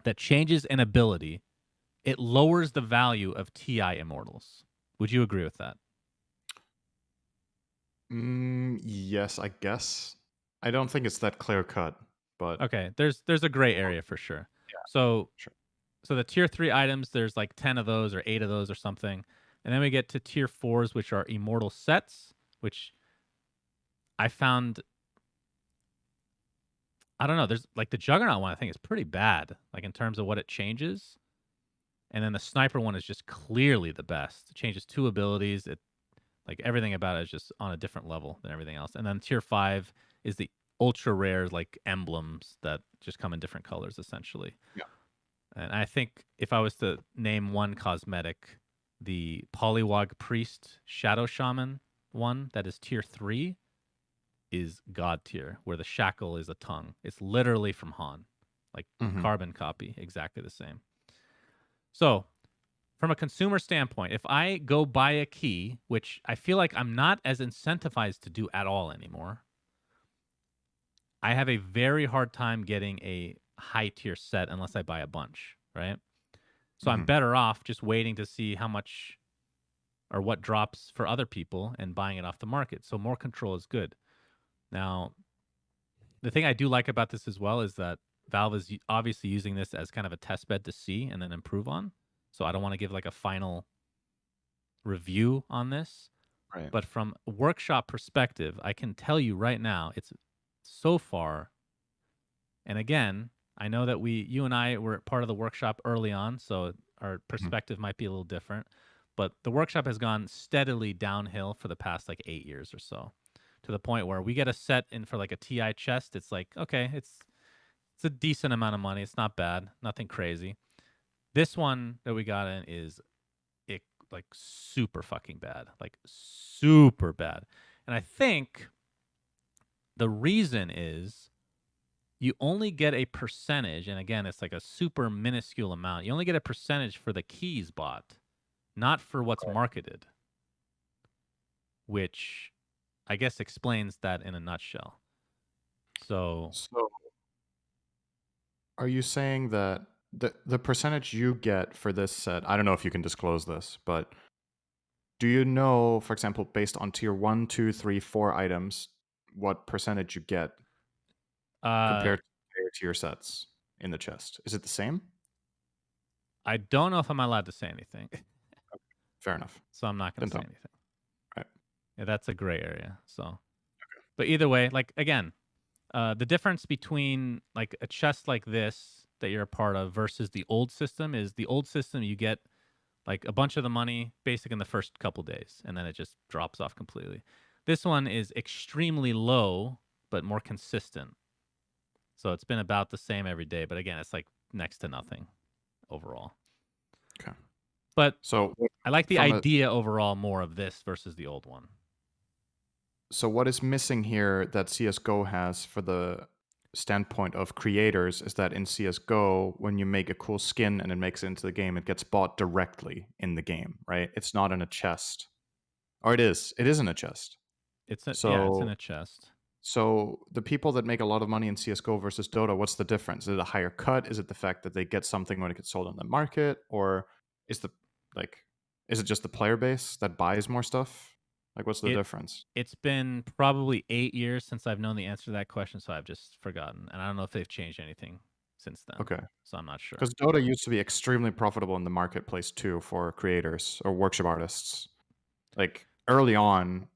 that changes an ability, it lowers the value of TI immortals. Would you agree with that? Yes, I guess. I don't think it's that clear cut, but Okay, there's a gray area for sure. yeah, So sure. so the tier 3 items, there's like 10 of those or 8 of those or something. And then we get to tier 4s, which are immortal sets, which I found, I don't know, there's like the Juggernaut one, I think is pretty bad, like in terms of what it changes. And then the sniper one is just clearly the best. It changes 2 abilities. It, like everything about it is just on a different level than everything else. And then tier 5 is the ultra rare like emblems that just come in different colors essentially. Yeah. And I think if I was to name one cosmetic, the Polywog Priest Shadow Shaman one that is tier 3 is god tier, where the shackle is a tongue. It's literally from Han, like Mhm. carbon copy, exactly the same. So from a consumer standpoint, if I go buy a key, which I feel like I'm not as incentivized to do at all anymore, I have a very hard time getting a high tier set unless I buy a bunch, right? So I'm Hmm. better off just waiting to see how much or what drops for other people and buying it off the market. So more control is good. Now, the thing I do like about this as well is that Valve is obviously using this as kind of a test bed to see and then improve on. So I don't want to give like a final review on this, Right. but from a workshop perspective, I can tell you right now, it's so far. And again, I know that you and I were part of the workshop early on, so our Mhm. perspective might be a little different. But the workshop has gone steadily downhill for the past like 8 years or so, to the point where we get a set in for like a TI chest. It's like, okay, it's a decent amount of money. It's not bad, nothing crazy. This one that we got in is it like super fucking bad, like super bad. And I think the reason is you only get a percentage, and again, it's like a super minuscule amount. You only get a percentage for the keys bought, not for what's marketed, which I guess explains that in a nutshell. So So, are you saying that the percentage you get for this set? I don't know if you can disclose this, but do you know, for example, based on tier 1, 2, 3, 4 items, what percentage you get uh, compared to higher tier sets in the chest? Is it the same? I don't know if I'm allowed to say anything, Fair enough. so I'm not going Then to say don't. anything. Right. Yeah, that's a gray area. So, but either way, like again, the difference between like a chest like this that you're a part of versus the old system is the old system you get like a bunch of the money basic in the first couple days and then it just drops off completely. This one is extremely low but more consistent. So it's been about the same every day, but again, it's like next to nothing overall. Okay. But So I like the from a idea overall more of this versus the old one. so what is missing here that CS:GO has for the standpoint of creators is that in CS:GO, when you make a cool skin and it makes it into the game, it gets bought directly in the game, right? It's not in a chest. Or it is. It is in a chest. It's in So a chest. so the people that make a lot of money in CS:GO versus Dota, what's the difference? Is it a higher cut? Is it the fact that they get something when it gets sold on the market? Or is the like is it just the player base that buys more stuff? Like what's the It difference? it's been probably 8 years since I've known the answer to that question, so I've just forgotten, and I don't know if they've changed anything since then. Okay. So I'm not sure. Because Dota used to be extremely profitable in the marketplace too for creators or workshop artists. Like early on,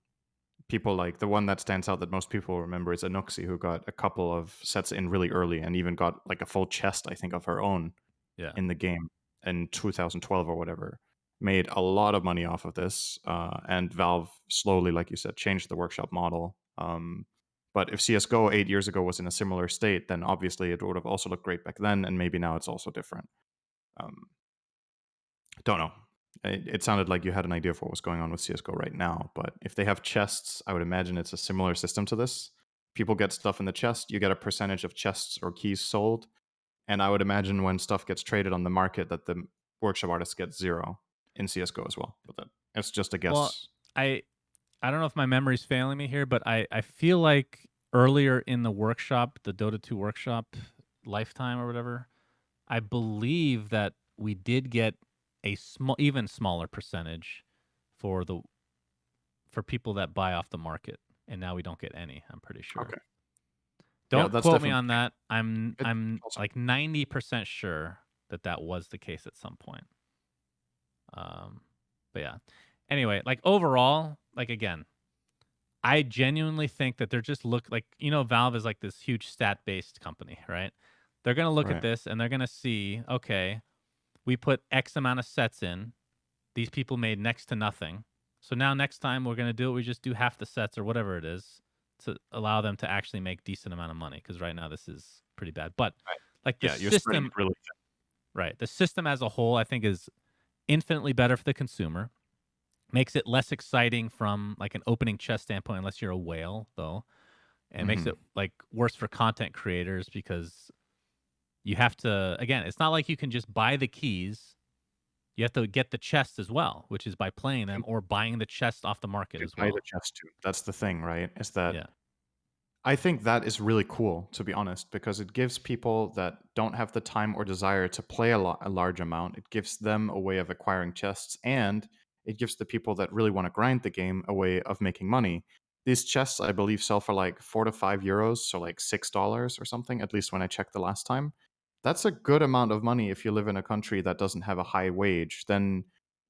people like the one that stands out that most people remember is Anuxi, who got a couple of sets in really early and even got like a full chest, I think, of her own Yeah. in the game in 2012 or whatever. Made a lot of money off of this, and Valve slowly, like you said, changed the workshop model. But if CS:GO 8 years ago was in a similar state, then obviously it would have also looked great back then, and maybe now it's also different. Um, don't know. It sounded like you had an idea of what was going on with CS:GO right now, but if they have chests, I would imagine it's a similar system to this. People get stuff in the chest, you get a percentage of chests or keys sold, and I would imagine when stuff gets traded on the market that the workshop artists get zero in CS:GO as well. But it's just a Well, guess. I I don't know if my memory's failing me here, but I feel like earlier in the workshop, the Dota 2 workshop lifetime or whatever, I believe that we did get a small even smaller percentage for the for people that buy off the market, and now we don't get any, I'm pretty sure. Okay. Yeah, Don't that's quote me definitely on that. I'm it's I'm possible. like 90% sure that that was the case at some point. Um but yeah. Anyway, like overall, like again, I genuinely think that they're just look like Valve is like this huge stat based company, right? They're gonna look at Right. this and they're gonna see, okay, we put X amount of sets in. These people made next to nothing. So now next time we're gonna do it, we just do half the sets or whatever it is to allow them to actually make decent amount of money. Because right now this is pretty bad. But Right. like the Yeah, you're spreading it system, really right? The system as a whole, I think, is infinitely better for the consumer. Makes it less exciting from like an opening chest standpoint, unless you're a whale, though. And it thin. makes it like worse for content creators because you have to again, it's not like you can just buy the keys You have to get the chest as well, which is by playing them or buying the chest off the market You as buy the well. chest too. That's the thing, right? Is that Yeah, I think that is really cool, to be honest, because it gives people that don't have the time or desire to play a large amount. It gives them a way of acquiring chests, and it gives the people that really want to grind the game a way of making money. These chests, I believe, sell for like €4 to €5, so like $6 or something. At least when I checked the last time, that's a good amount of money if you live in a country that doesn't have a high wage. Then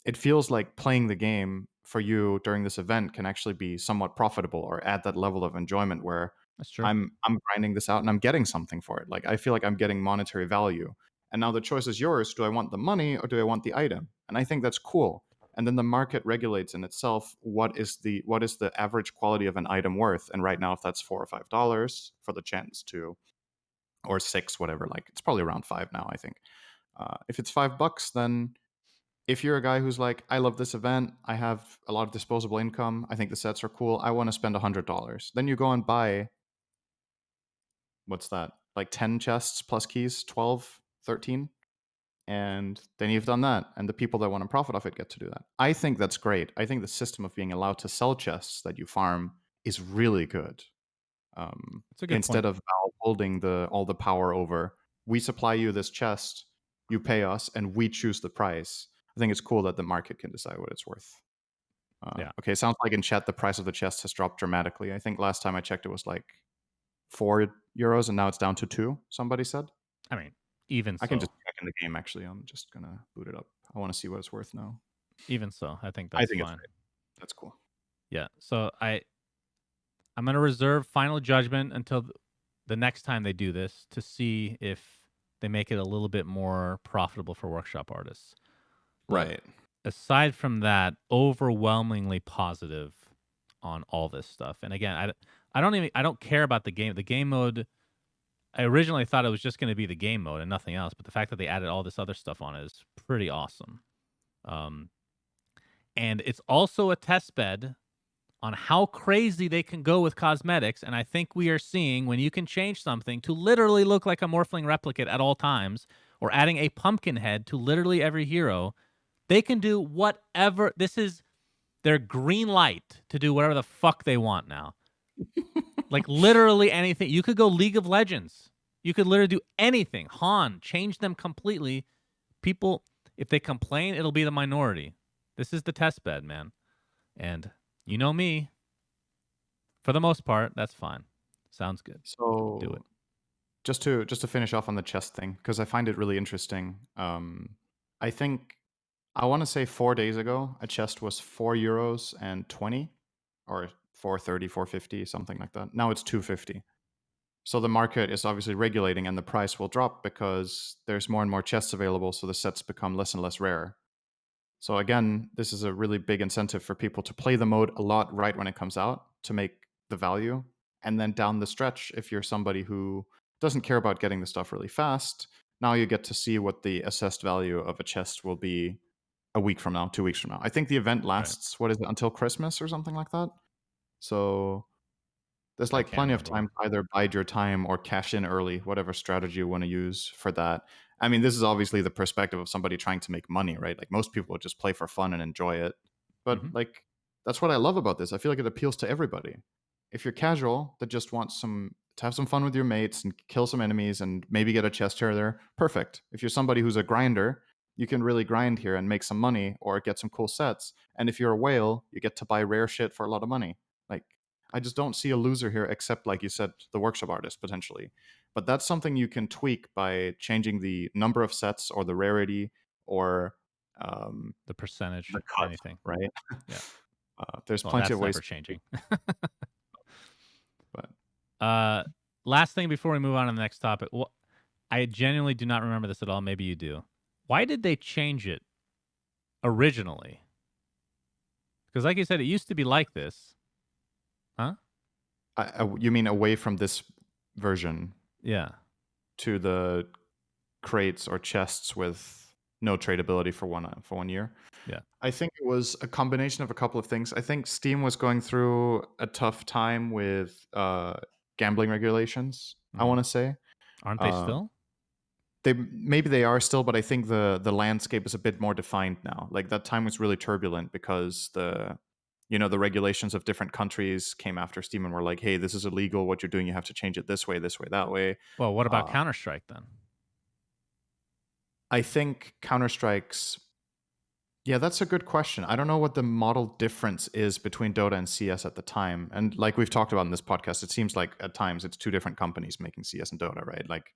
it feels like playing the game for you during this event can actually be somewhat profitable or add that level of enjoyment where that's true. I'm grinding this out and I'm getting something for it. Like I feel like I'm getting monetary value. And now the choice is yours. Do I want the money or do I want the item? And I think that's cool. And then the market regulates in itself what is the average quality of an item worth. And right now, if that's $4 or $5 for the chance to, or six, whatever, like it's probably around five now, I think. If it's $5, then if you're a guy who's like, I love this event, I have a lot of disposable income, I think the sets are cool, I want to spend $100. Then you go and buy, what's that? Like 10 chests plus keys, 12, 13, and then you've done that. And the people that want to profit off it get to do that. I think that's great. I think the system of being allowed to sell chests that you farm is really good. That's a good Instead point. of Valve holding all the power over, we supply you this chest, you pay us, and we choose the price. I think it's cool that the market can decide what it's worth. Yeah, Okay, sounds like in chat the price of the chest has dropped dramatically. I think last time I checked it was like €4, and now it's down to two. Somebody said. I mean, even I can just so, check in the game. Actually, I'm just gonna boot it up. I want to see what it's worth now. I think I that's think it's fine. great. That's cool. Yeah. So I'm gonna reserve final judgment until the next time they do this to see if they make it a little bit more profitable for workshop artists. But Right. aside from that, overwhelmingly positive on all this stuff. And again, I don't care about the game. The game mode. I originally thought it was just going to be the game mode and nothing else, but the fact that they added all this other stuff on it is pretty awesome. Um, and it's also a test bed on how crazy they can go with cosmetics. And I think we are seeing when you can change something to literally look like a Morphling replicate at all times, or adding a pumpkin head to literally every hero, they can do whatever. This is their green light to do whatever the fuck they want now. Like literally anything. You could go League of Legends. You could literally do anything. Han, change them completely. People, if they complain, it'll be the minority. This is the test bed, man. And you know me. For the most part, that's fine. Sounds good. Do it. So just to finish off on the chest thing, because I find it really interesting. I think I want to say 4 days ago, a chest was €4 and 20, or 4.30, 4.50, something like that. Now it's 2.50. So the market is obviously regulating, and the price will drop because there's more and more chests available. So the sets become less and less rare. So again, this is a really big incentive for people to play the mode a lot right when it comes out to make the value. And then down the stretch, if you're somebody who doesn't care about getting the stuff really fast, now you get to see what the assessed value of a chest will be a week from now, 2 weeks from now. I think the event Right. lasts, what is it, until Christmas or something like that. So there's I like can't plenty of remember. time to either bide your time or cash in early, whatever strategy you want to use for that. I mean, this is obviously the perspective of somebody trying to make money, right? Like most people would just play for fun and enjoy it. But Mm-hmm. like that's what I love about this. I feel like it appeals to everybody. If you're casual that just wants to have some fun with your mates and kill some enemies and maybe get a chest here or there, perfect. If you're somebody who's a grinder, you can really grind here and make some money or get some cool sets. And if you're a whale, you get to buy rare shit for a lot of money. Like I just don't see a loser here, except like you said, the workshop artist potentially. But that's something you can tweak by changing the number of sets or the rarity or The percentage, the cut, anything. right? Yeah. There's Well, plenty of that's ways never to tweak, changing. but uh, Last thing before we move on to the next topic. I genuinely do not remember this at all. Maybe you do. Why did they change it originally? Because, like you said, it used to be like this, huh? you mean away from this version Yeah. to the crates or chests with no tradability for 1 year? Yeah. I think it was a combination of a couple of things. I think Steam was going through a tough time with gambling regulations, I Mm-hmm. want to say. Aren't they Uh, still? maybe they are still, but I think the landscape is a bit more defined now. Like that time was really turbulent because the regulations of different countries came after Steam and were like, hey, this is illegal. What you're doing, you have to change it this way, that way. Well, what about Uh, Counter-Strike then? I think Counter-Strike's. Yeah, that's a good question. I don't know what the model difference is between Dota and CS at the time. And like we've talked about in this podcast, it seems like at times it's two different companies making CS and Dota, right? Like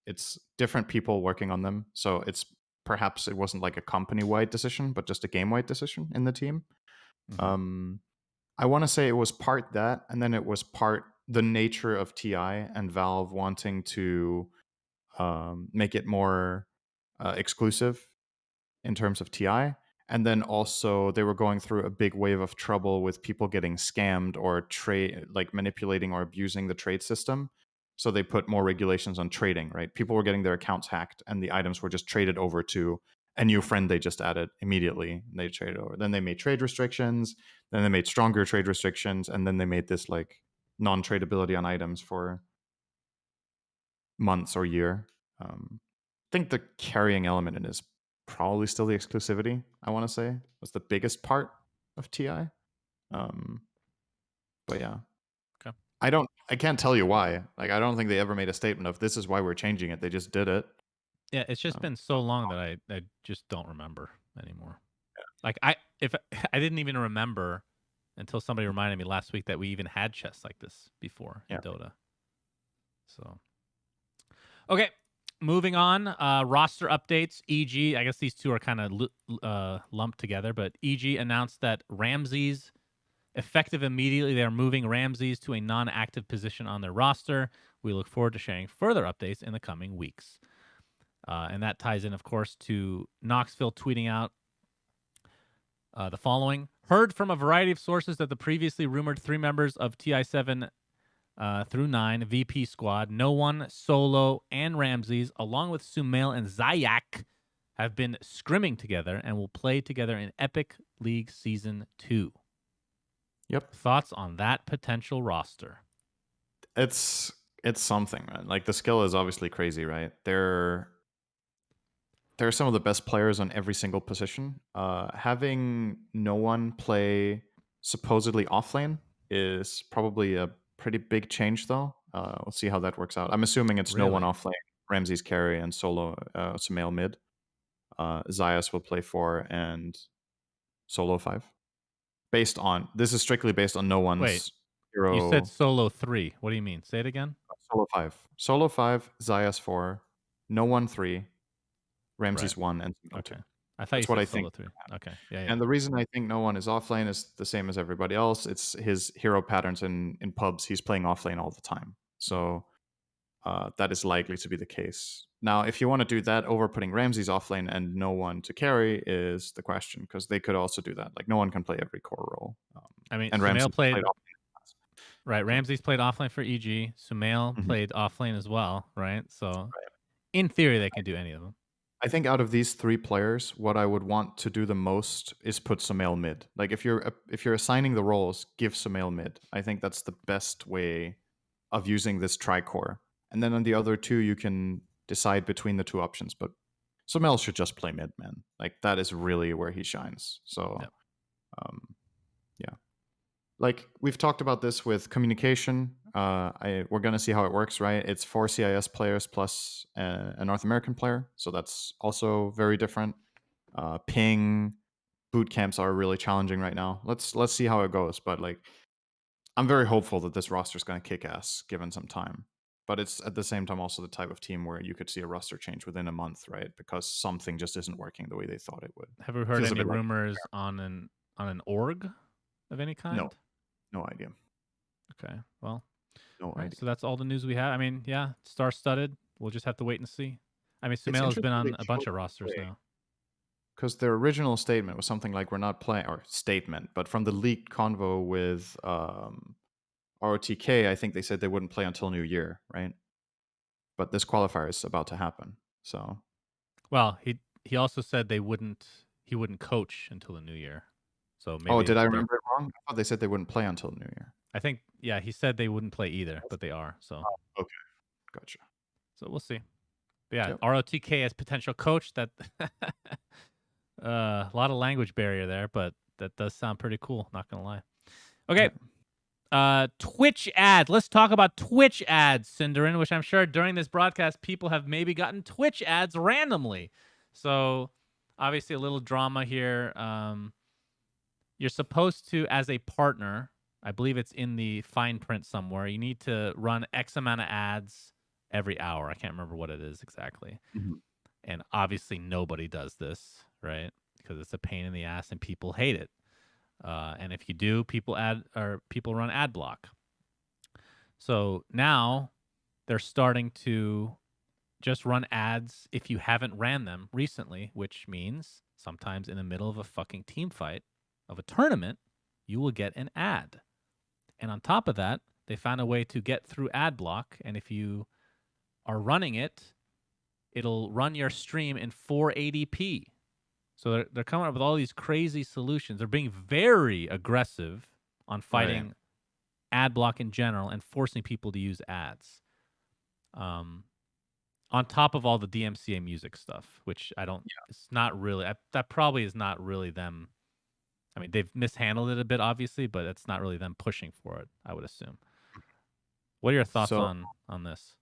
it's different people working on them. So it's perhaps it wasn't like a company-wide decision, but just a game-wide decision in the team. Mhm. Um, I want to say it was part that, and then it was part the nature of TI and Valve wanting to make it more exclusive in terms of TI. And then also they were going through a big wave of trouble with people getting scammed or trade like manipulating or abusing the trade system. So they put more regulations on trading, right? People were getting their accounts hacked and the items were just traded over to a new friend they just added immediately. They traded over. Then they made trade restrictions, then they made stronger trade restrictions, and then they made this like non-tradability on items for months or year. I think the carrying element in it is probably still the exclusivity. I want to say was the biggest part of TI. Um, but yeah, Okay. I can't tell you why. Like, I don't think they ever made a statement of this is why we're changing it. They just did it. Yeah, it's just Um, been so long that I just don't remember anymore. Like if I didn't even remember until somebody reminded me last week that we even had chests like this before in yeah. Dota. So okay, moving on. Roster updates. EG. I guess these two are kind of lumped together, but EG announced that Ramses, effective immediately, they are moving Ramses to a non-active position on their roster. We look forward to sharing further updates in the coming weeks. And that ties in, of course, to Knoxville tweeting out the following. Heard from a variety of sources that the previously rumored three members of TI7 through 9 VP squad, No One, Solo, and Ramses, along with Sumail and Zayak, have been scrimming together and will play together in Epic League Season 2. Yep. Thoughts on that potential roster? It's something, man. Like the skill is obviously crazy, right? They're some of the best players on every single position. Having No One play supposedly offlane is probably a pretty big change, though. We'll see how that works out. I'm assuming it's No One Really? offlane, Ramses carry, and Solo Sumail mid. Zayas will play 4 and Solo 5. This is strictly based on No Wait, One's you said hero. Solo 3. What do you mean? Say it again? Solo 5. Solo 5, Zayas 4, No One 3, Right. Ramses 1, and Sumail 2. Okay. I thought you That's what said I think. Solo 3. Okay. Yeah, yeah. And the reason I think No One is offlane is the same as everybody else. It's his hero patterns in pubs. He's playing offlane all the time. So that is likely to be the case. Now, if you want to do that over putting Ramses offlane and No One to carry is the question, because they could also do that. Like No One can play every core role. I mean, And Sumail Ramses played played offlane. right. Yeah. Ramses played offlane for EG. Sumail Mhm. played offlane as well, right? So Right. in theory, they can do any of them. I think out of these three players, what I would want to do the most is put Sumail mid. Like if you're assigning the roles, give Sumail mid. I think that's the best way of using this tricore. And then on the other two, you can decide between the two options. But Sumail should just play mid, man. Like that is really where he shines. So Yep. yeah, like we've talked about this with communication. We're gonna see how it works, right? It's 4 CIS players plus a North American player, so that's also very different. Ping boot camps are really challenging right now. Let's see how it goes, but like I'm very hopeful that this roster is gonna kick ass given some time. But it's at the same time also the type of team where you could see a roster change within a month, right? Because something just isn't working the way they thought it would. Have we heard Feels a any bit like rumors on an org of any no, kind? no idea, Okay. Well, no all right. idea. So that's all the news we have. I mean, yeah, star studded. We'll just have to wait and see. I mean, It's Sumail has been interesting they on a bunch chose of to rosters play. now. Because their original statement was something like we're not playing, or statement, but from the leaked convo with ROTK, I think they said they wouldn't play until New Year, right? But this qualifier is about to happen. So, Well, he also said he wouldn't coach until the new year. So oh, maybe did I they're remember it wrong? I thought they said they wouldn't play until New Year. I think yeah, he said they wouldn't play either, but they are. So Okay, gotcha. we'll see. Yeah, Yep. ROTK as potential coach. That a lot of language barrier there, but that does sound pretty cool. Not gonna lie. Okay, Yep. Twitch ads. Let's talk about Twitch ads, syndereN, which I'm sure during this broadcast people have maybe gotten Twitch ads randomly. So obviously a little drama here. You're supposed to, as a partner, I believe it's in the fine print somewhere, you need to run X amount of ads every hour. I can't remember what it is exactly. Mhm. And obviously nobody does this, right? Because it's a pain in the ass and people hate it. And if you do, people run ad block. So now they're starting to just run ads if you haven't ran them recently, which means sometimes in the middle of a fucking team fight of a tournament, you will get an ad. And on top of that, they found a way to get through ad block. And if you are running it, it'll run your stream in 480p. So they're coming up with all these crazy solutions. They're being very aggressive on Right. fighting ad block in general and forcing people to use ads. On top of all the DMCA music stuff, which I don't, it's not really, that probably is not really them. I mean, they've mishandled it a bit, obviously, but it's not really them pushing for it, I would assume. What are your thoughts So on this?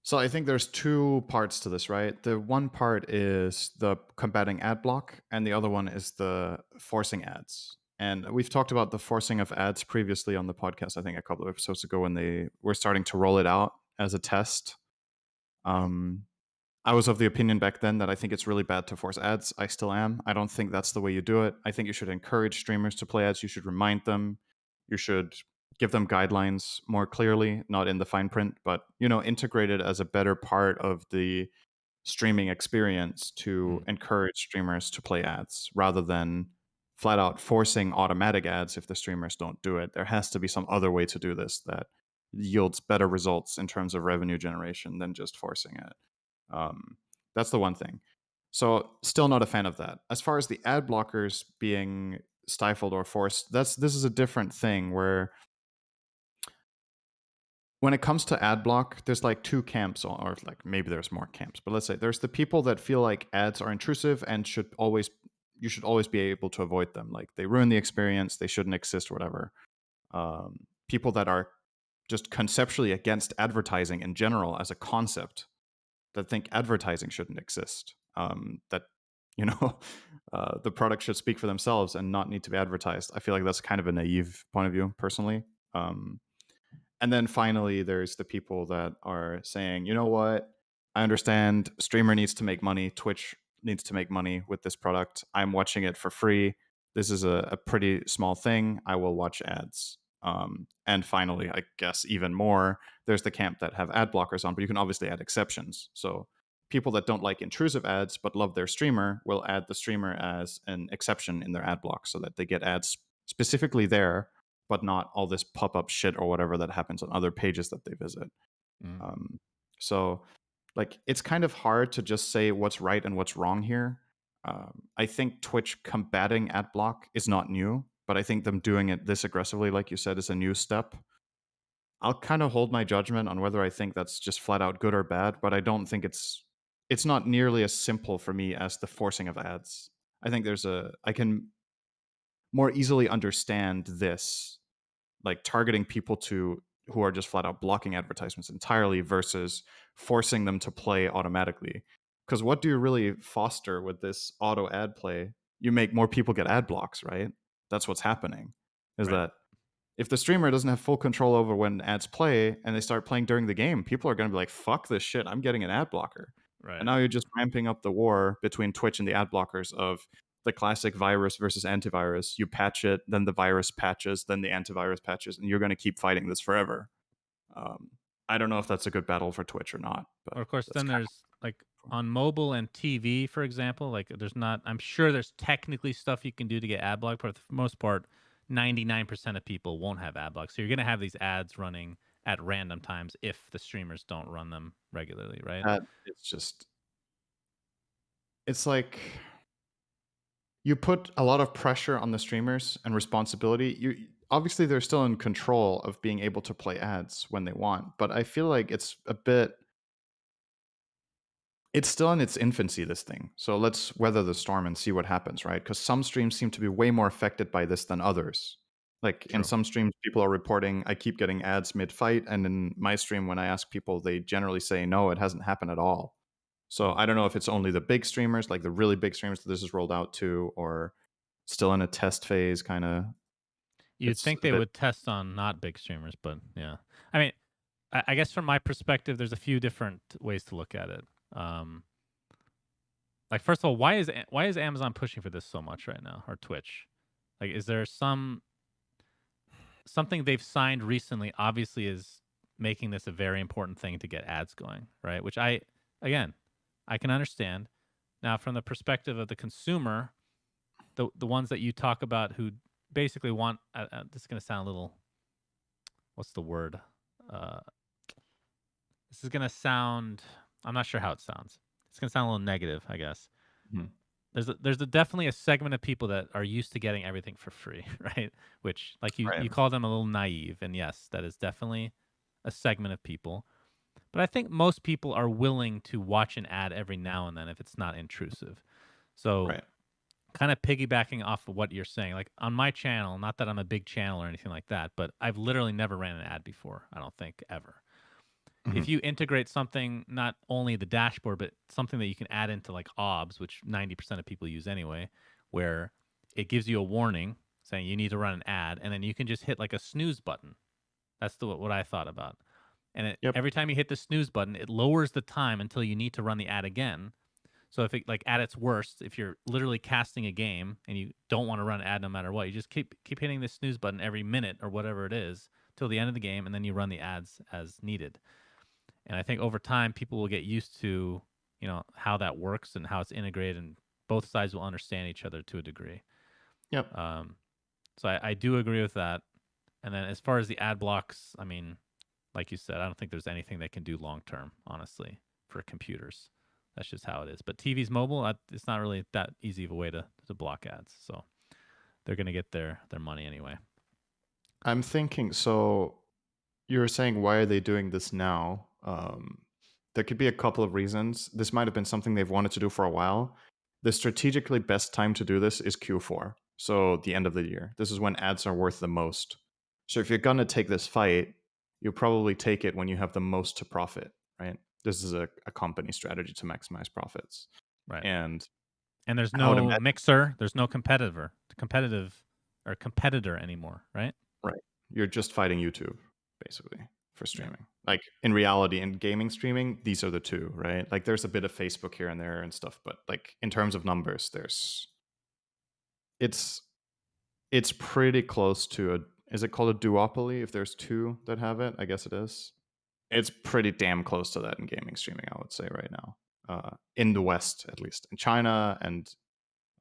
So I think there's two parts to this, right? The one part is the combating ad block, and the other one is the forcing ads. And we've talked about the forcing of ads previously on the podcast, I think a couple of episodes ago when they were starting to roll it out as a test. Um, I was of the opinion back then that I think it's really bad to force ads. I still am. I don't think that's the way you do it. I think you should encourage streamers to play ads. You should remind them. You should give them guidelines more clearly, not in the fine print, but integrate it as a better part of the streaming experience to Mm, encourage streamers to play ads rather than flat out forcing automatic ads if the streamers don't do it. There has to be some other way to do this that yields better results in terms of revenue generation than just forcing it. Um, that's the one thing. So, still not a fan of that. As far as the ad blockers being stifled or forced, this is a different thing where when it comes to ad block, there's like two camps, or like maybe there's more camps, but let's say there's the people that feel like ads are intrusive and you should always be able to avoid them. Like they ruin the experience, they shouldn't exist, or whatever. People that are just conceptually against advertising in general as a concept, that think advertising shouldn't exist. That you know the product should speak for themselves and not need to be advertised. I feel like that's kind of a naive point of view, personally. And then finally, there's the people that are saying, you know what? I understand streamer needs to make money. Twitch needs to make money with this product. I'm watching it for free. This is a pretty small thing. I will watch ads. And finally, I guess even more, there's the camp that have ad blockers on, but you can obviously add exceptions. So people that don't like intrusive ads but love their streamer will add the streamer as an exception in their ad block so that they get ads specifically there but not all this pop-up shit or whatever that happens on other pages that they visit. mm. So like it's kind of hard to just say what's right and what's wrong here. I think Twitch combating ad block is not new, but I think them doing it this aggressively, like you said, is a new step. I'll kind of hold my judgment on whether I think that's just flat out good or bad, but I don't think it's not nearly as simple for me as the forcing of ads. I think I can more easily understand this, like targeting people who are just flat out blocking advertisements entirely versus forcing them to play automatically. Because what do you really foster with this auto ad play? You make more people get ad blocks, right? That's what's happening. Is Right, that if the streamer doesn't have full control over when ads play and they start playing during the game, people are going to be like, fuck this shit, I'm getting an ad blocker. And right. now you're just ramping up the war between Twitch and the ad blockers of the classic virus versus antivirus. You patch it, then the virus patches, then the antivirus patches, and you're going to keep fighting this forever. Um, I don't know if that's a good battle for Twitch or not, but Or of course, that's then kind there's like on mobile and TV, for example, like there's not, I'm sure there's technically stuff you can do to get ad block, but for the most part, 99% of people won't have ad block. So you're going to have these ads running at random times if the streamers don't run them regularly, right? of it's like you put a lot of pressure on the streamers and responsibility. You obviously they're still in control of being able to play ads when they want, but I feel like it's a bit it's still in its infancy, this thing. So let's weather the storm and see what happens, right? Because some streams seem to be way more affected by this than others. Like in True. some streams, people are reporting, I keep getting ads mid fight. And in my stream, when I ask people, they generally say, no, it hasn't happened at all. So Hmm. I don't know if it's only the big streamers, like the really big streamers that this is rolled out to, or still in a test phase kind of. You'd It's think a they bit. would test on not big streamers, but yeah. I mean, I guess from my perspective, there's a few different ways to look at it. Um, like first of all, why is Amazon pushing for this so much right now, or Twitch? Like, is there something they've signed recently? Obviously, is making this a very important thing to get ads going, right? Which again, I can understand. Now, from the perspective of the consumer, the ones that you talk about who basically want this is going to sound a little, what's the word? Uh, this is going to sound, I'm not sure how it sounds. It's going to sound a little negative, I guess. Mhm. There's definitely a segment of people that are used to getting everything for free, right? Which, like, Right. you call them a little naive, and yes, that is definitely a segment of people. But I think most people are willing to watch an ad every now and then if it's not intrusive. So, Right. kind of piggybacking off of what you're saying, like on my channel, not that I'm a big channel or anything like that, but I've literally never ran an ad before. I don't think ever. If Mhm. you integrate something, not only the dashboard, but something that you can add into like OBS, which 90% of people use anyway, where it gives you a warning saying you need to run an ad, and then you can just hit like a snooze button. That's what I thought about. And Yep. every time you hit the snooze button, it lowers the time until you need to run the ad again. So if it, like, at its worst, if you're literally casting a game and you don't want to run an ad no matter what, you just keep hitting the snooze button every minute or whatever it is till the end of the game, and then you run the ads as needed. And I think over time, people will get used to, how that works and how it's integrated, and both sides will understand each other to a degree. Yep. Um, so I do agree with that. And then as far as the ad blocks, I mean, like you said, I don't think there's anything they can do long term, honestly, for computers. That's just how it is. But TV's mobile, it's not really that easy of a way to block ads. So they're going to get their money anyway. I'm thinking, so you were saying, why are they doing this now? There could be a couple of reasons. This might have been something they've wanted to do for a while. The strategically best time to do this is Q4, so the end of the year. This is when ads are worth the most. So if you're going to take this fight, you probably take it when you have the most to profit, right? This is a company strategy to maximize profits. Right. And And there's I would no imagine, mixer, there's no competitor anymore, right? right, you're just fighting YouTube, basically, for Yeah. streaming. Like in reality, in gaming streaming, these are the two, right? Like there's a bit of Facebook here and there and stuff, but like in terms of numbers, it's it's pretty close to a, is it called a duopoly if there's two that have it? I guess it is. It's pretty damn close to that in gaming streaming, I would say right now. In the West, at least. In China and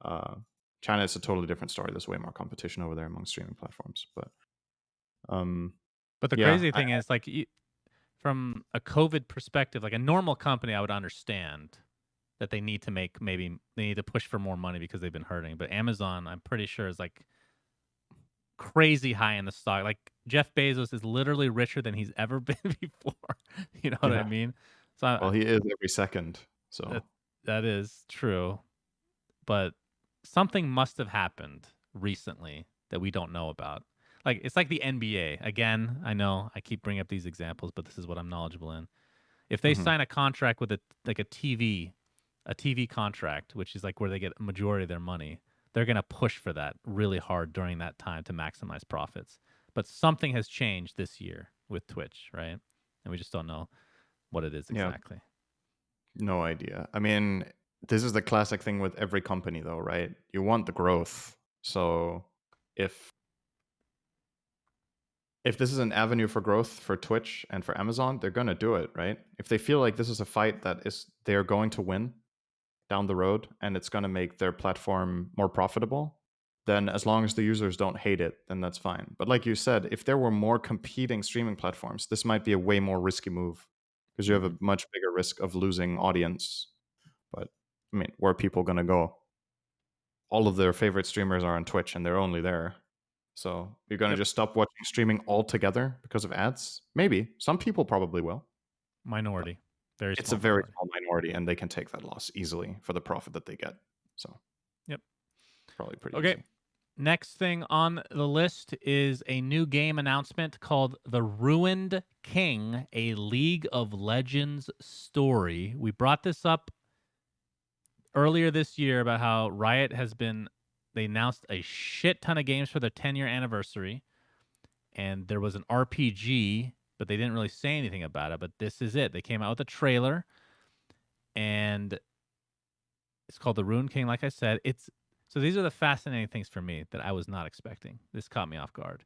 uh, China, it's a totally different story. There's way more competition over there among streaming platforms. But um, But the yeah, crazy thing is, like, from a COVID perspective, like a normal company, I would understand that they need to make, maybe they need to push for more money because they've been hurting. But Amazon, I'm pretty sure, is like crazy high in the stock. Like Jeff Bezos is literally richer than he's ever been before. You know what I yeah. mean? So Well, he is every second. that So that is true. But something must have happened recently that we don't know about. Like, it's like the NBA. Again, I know I keep bringing up these examples, but this is what I'm knowledgeable in. If they mhm. sign a contract with a TV contract, which is like where they get a majority of their money, they're going to push for that really hard during that time to maximize profits. But something has changed this year with Twitch, right? And we just don't know what it is Yeah, exactly. no idea. I mean, this is the classic thing with every company, though, right? You want the growth. So if if this is an avenue for growth for Twitch and for Amazon, they're going to do it, right? If they feel like this is a fight that is they're going to win down the road and it's going to make their platform more profitable, then as long as the users don't hate it, then that's fine. But like you said, if there were more competing streaming platforms, this might be a way more risky move because you have a Hmm. much bigger risk of losing audience. But I mean, where are people going to go? All of their favorite streamers are on Twitch and they're only there. So you're going to Yep. just stop watching streaming altogether because of ads? Maybe. Some people probably will. But Minority. Very It's small a very minority. small minority, and they can take that loss easily for the profit that they get. So, Yep. probably pretty Okay. easy. Next thing on the list is a new game announcement called The Ruined King, a League of Legends story. We brought this up earlier this year about how Riot they announced a shit ton of games for their 10-year anniversary, and there was an RPG, but they didn't really say anything about it. But this is it. They came out with a trailer, and it's called The Ruined King, like I said. So these are the fascinating things for me that I was not expecting. This caught me off guard.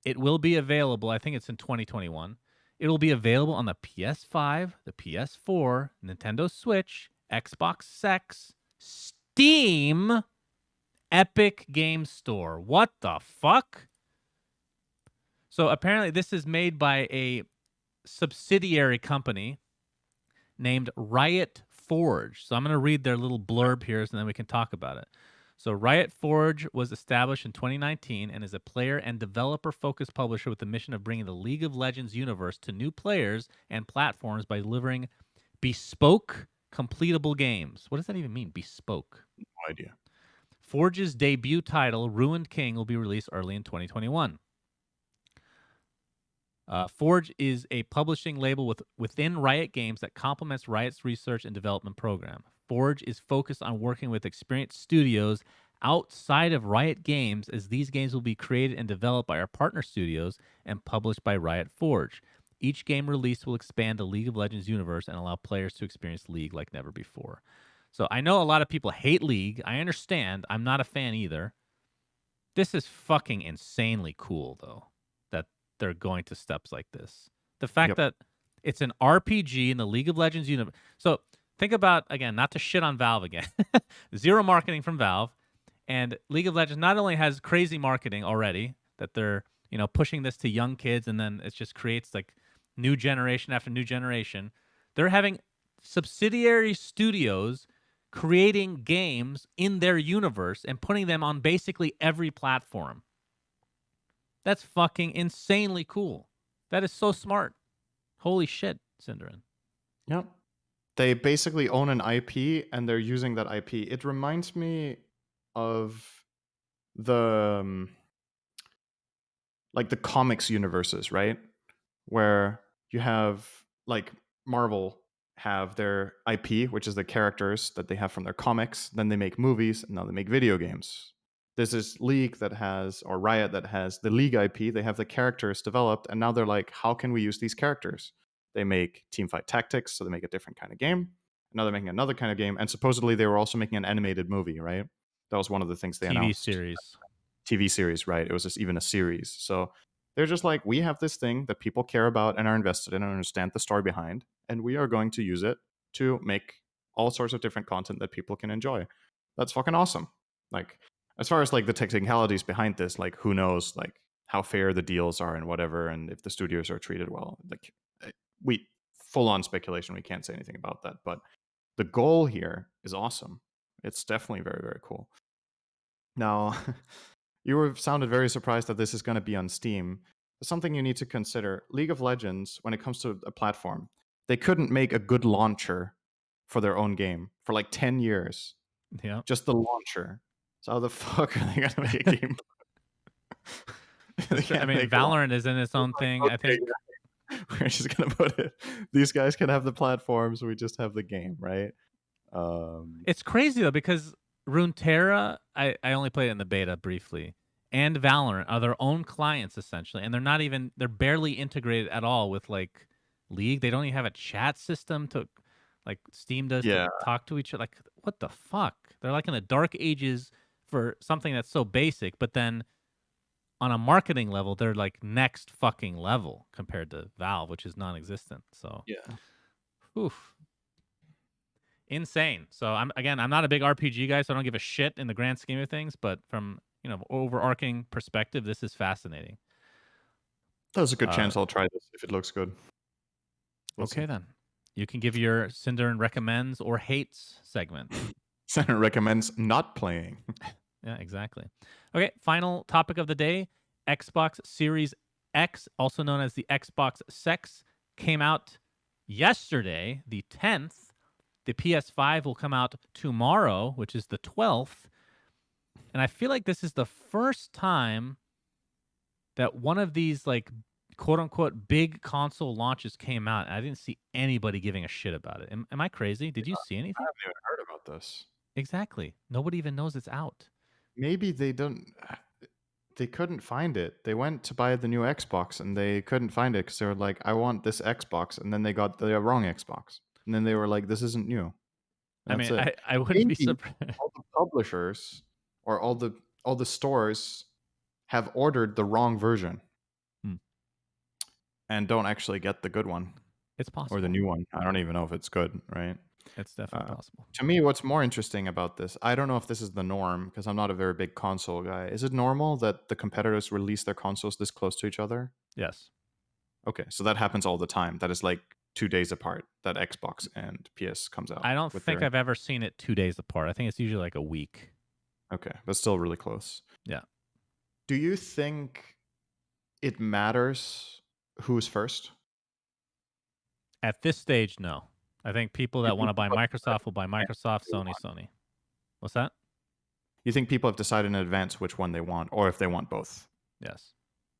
It will be available, I think it's in 2021. It will be available on the PS5, the PS4, Nintendo Switch, Xbox X, Steam, Epic Game Store. What the fuck? So apparently this is made by a subsidiary company named Riot Forge. So I'm going to read their little blurb here and then we can talk about it. So Riot Forge was established in 2019 and is a player and developer-focused publisher with the mission of bringing the League of Legends universe to new players and platforms by delivering bespoke, completable games. What does that even mean, bespoke? No idea. Forge's debut title, Ruined King, will be released early in 2021. Forge is a publishing label within Riot Games that complements Riot's research and development program. Forge is focused on working with experienced studios outside of Riot Games, as these games will be created and developed by our partner studios and published by Riot Forge. Each game release will expand the League of Legends universe and allow players to experience League like never before. So I know a lot of people hate League. I understand. I'm not a fan either. This is fucking insanely cool, though, that they're going to steps like this. The fact that it's an RPG in the League of Legends universe. So think about, again, not to shit on Valve again, zero marketing from Valve. And League of Legends not only has crazy marketing already, that they're, pushing this to young kids, and then it just creates like new generation after new generation. They're having subsidiary studios creating games in their universe and putting them on basically every platform. That's fucking insanely cool. That is so smart. Holy shit, syndereN. Yep. They basically own an IP and they're using that IP. It reminds me of the like the comics universes, right? Where you have like Marvel have their IP, which is the characters that they have from their comics, then they make movies, and now they make video games. There's this League that has, or Riot that has the League IP, they have the characters developed, and now they're like, how can we use these characters? They make Teamfight Tactics, so they make a different kind of game. Now they're making another kind of game, and supposedly they were also making an animated movie, right? That was one of the things they TV announced. series. TV series, right? It was just even a series. So they're just like, we have this thing that people care about and are invested in and understand the story behind, and we are going to use it to make all sorts of different content that people can enjoy. That's fucking awesome. Like, as far as like the technicalities behind this, like who knows like how fair the deals are and whatever, and if the studios are treated well. Like we full on speculation, we can't say anything about that. But the goal here is awesome. It's definitely very, very cool. Now, sounded very surprised that this is going to be on Steam. Something you need to consider: League of Legends, when it comes to a platform, they couldn't make a good launcher for their own game for like 10 years. Yeah. Just the launcher. So how the fuck are they going to make a game? I mean, Valorant is in its own thing. Okay, I think we're just going to put it. These guys can have the platforms. We just have the game, right? it's crazy though, because Runeterra, I only played it in the beta briefly, and Valorant are their own clients essentially, and they're barely integrated at all with like League. They don't even have a chat system to like Steam does to talk to each other. Like, what the fuck? They're like in the dark ages for something that's so basic, but then on a marketing level, they're like next fucking level compared to Valve, which is non-existent. So oof. Insane. So I'm not a big RPG guy, so I don't give a shit in the grand scheme of things, but from, overarching perspective, this is fascinating. There's a good chance I'll try this if it looks good. We'll see. Then. You can give your syndereN recommends or hates segment. syndereN recommends not playing. Yeah, exactly. Okay, final topic of the day. Xbox Series X, also known as the Xbox Sex, came out yesterday, the 10th, the PS5 will come out tomorrow, which is the 12th. And I feel like this is the first time that one of these, like, quote unquote big console launches came out. And I didn't see anybody giving a shit about it. Am I crazy? Did you see I anything? haven't even heard about this. Exactly. Nobody even knows it's out. Maybe they don't. They couldn't find it. They went to buy the new Xbox and they couldn't find it because they were like, "I want this Xbox," and then they got the wrong Xbox, and then they were like, "This isn't new." I And that's mean, it. I wouldn't be Maybe surprised. all the publishers or all the stores have ordered the wrong version Hmm. and don't actually get the good one It's or the possible. new one. I don't even know if it's good, right? It's definitely possible. To me, what's more interesting about this, I don't know if this is the norm because I'm not a very big console guy. Is it normal that the competitors release their consoles this close to each other? Yes. Okay, so that happens all the time. That is like 2 days apart that Xbox and PS comes out I don't with think their. I've ever seen it 2 days apart. I think it's usually like a week. Okay, but still really close. Yeah. Do you think it matters who's first? At this stage, no. I think people You that want think to buy people have Microsoft will decided buy in advance Microsoft, what they Sony, want? Sony. What's that? You think people have decided in advance which one they want, or if they want both? Yes.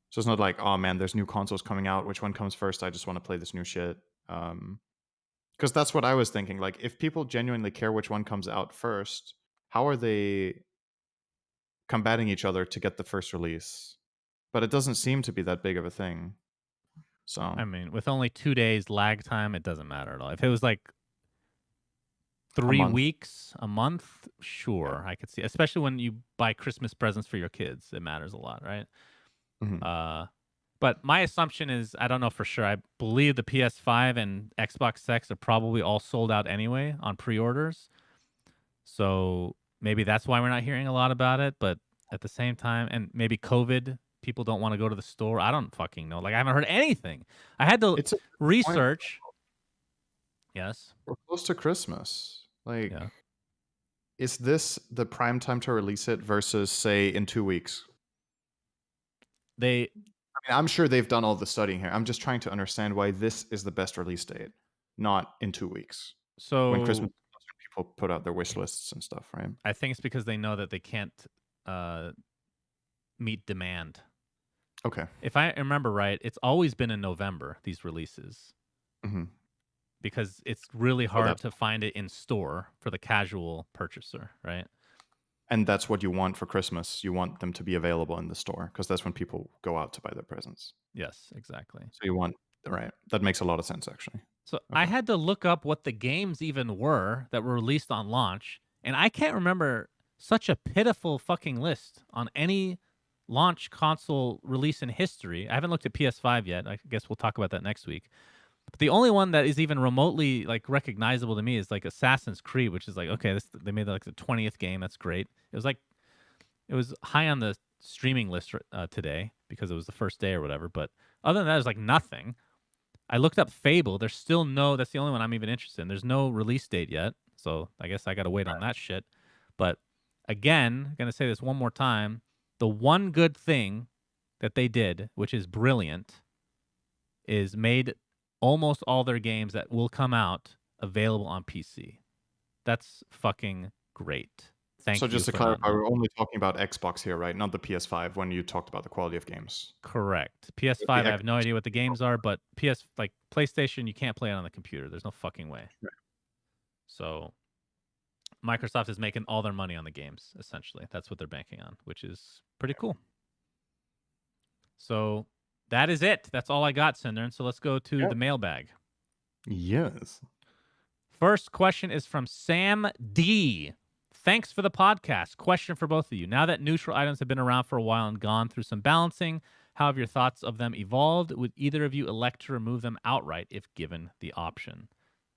So it's not like, oh man, there's new consoles coming out. Which one comes first? I just want to play this new shit. Because that's what I was thinking. Like, if people genuinely care which one comes out first, how are they combating each other to get the first release? But it doesn't seem to be that big of a thing. So I mean, with only 2 days lag time, it doesn't matter at all. If it was like a 3 month. weeks, a month, Yeah. sure, I could see. Especially when you buy Christmas presents for your kids, it matters a lot, right? Mhm. But my assumption is, I don't know for sure. I believe the PS5 and Xbox X are probably all sold out anyway on pre-orders. So maybe that's why we're not hearing a lot about it. But at the same time, and maybe COVID, people don't want to go to the store. I don't fucking know. Like, I haven't heard anything. I had to It's a good point. research. Yes. We're close to Christmas. Like, Yeah. is this the prime time to release it versus, say, in 2 weeks? They I mean, I'm sure they've done all the studying here. I'm just trying to understand why this is the best release date, not in 2 weeks when Christmas so comes, when people put out their wish lists and stuff, right? I think it's because they know that they can't uh, meet demand. Okay. If I remember right, it's always been in November, these releases, Hmm. because it's really So hard to find it in store for the casual purchaser, right? that's what you want for Christmas. You want them to be available in the store because that's when people go out to buy their presents. Yes, exactly. So you want, right? That makes a lot of sense, actually. So I Okay. had to look up what the games even were that were released on launch, and I can't remember such a pitiful fucking list on any launch console release in history. I haven't looked at PS5 yet. I guess we'll talk about that next week. But the only one that is even remotely like recognizable to me is like Assassin's Creed, which is like, okay, they made like the 20th game. That's great. It was high on the streaming list today because it was the first day or whatever. But other than that, there's like nothing. I looked up Fable. There's still no. That's the only one I'm even interested in. There's no release date yet, so I guess I got to wait on that shit. But again, I'm gonna say this one more time. The one good thing that they did, which is brilliant, is made almost all their games that will come out available on PC. That's fucking great. So Thank you just to for not clarify, knowing. we're only talking about Xbox here, right? Not the PS5 when you talked about the quality of games. Correct. With the PS5, I have no Xbox. idea what the games are, but like PlayStation, you can't play it on the computer. There's no fucking way. Right. So Microsoft is making all their money on the games, essentially. That's what they're banking on, which is pretty cool. So that is it. That's all I got, syndereN. So let's go to Yeah. the mailbag. Yes. First question is from Sam D. Thanks for the podcast. Question for both of you. Now that neutral items have been around for a while and gone through some balancing, how have your thoughts of them evolved? Would either of you elect to remove them outright if given the option?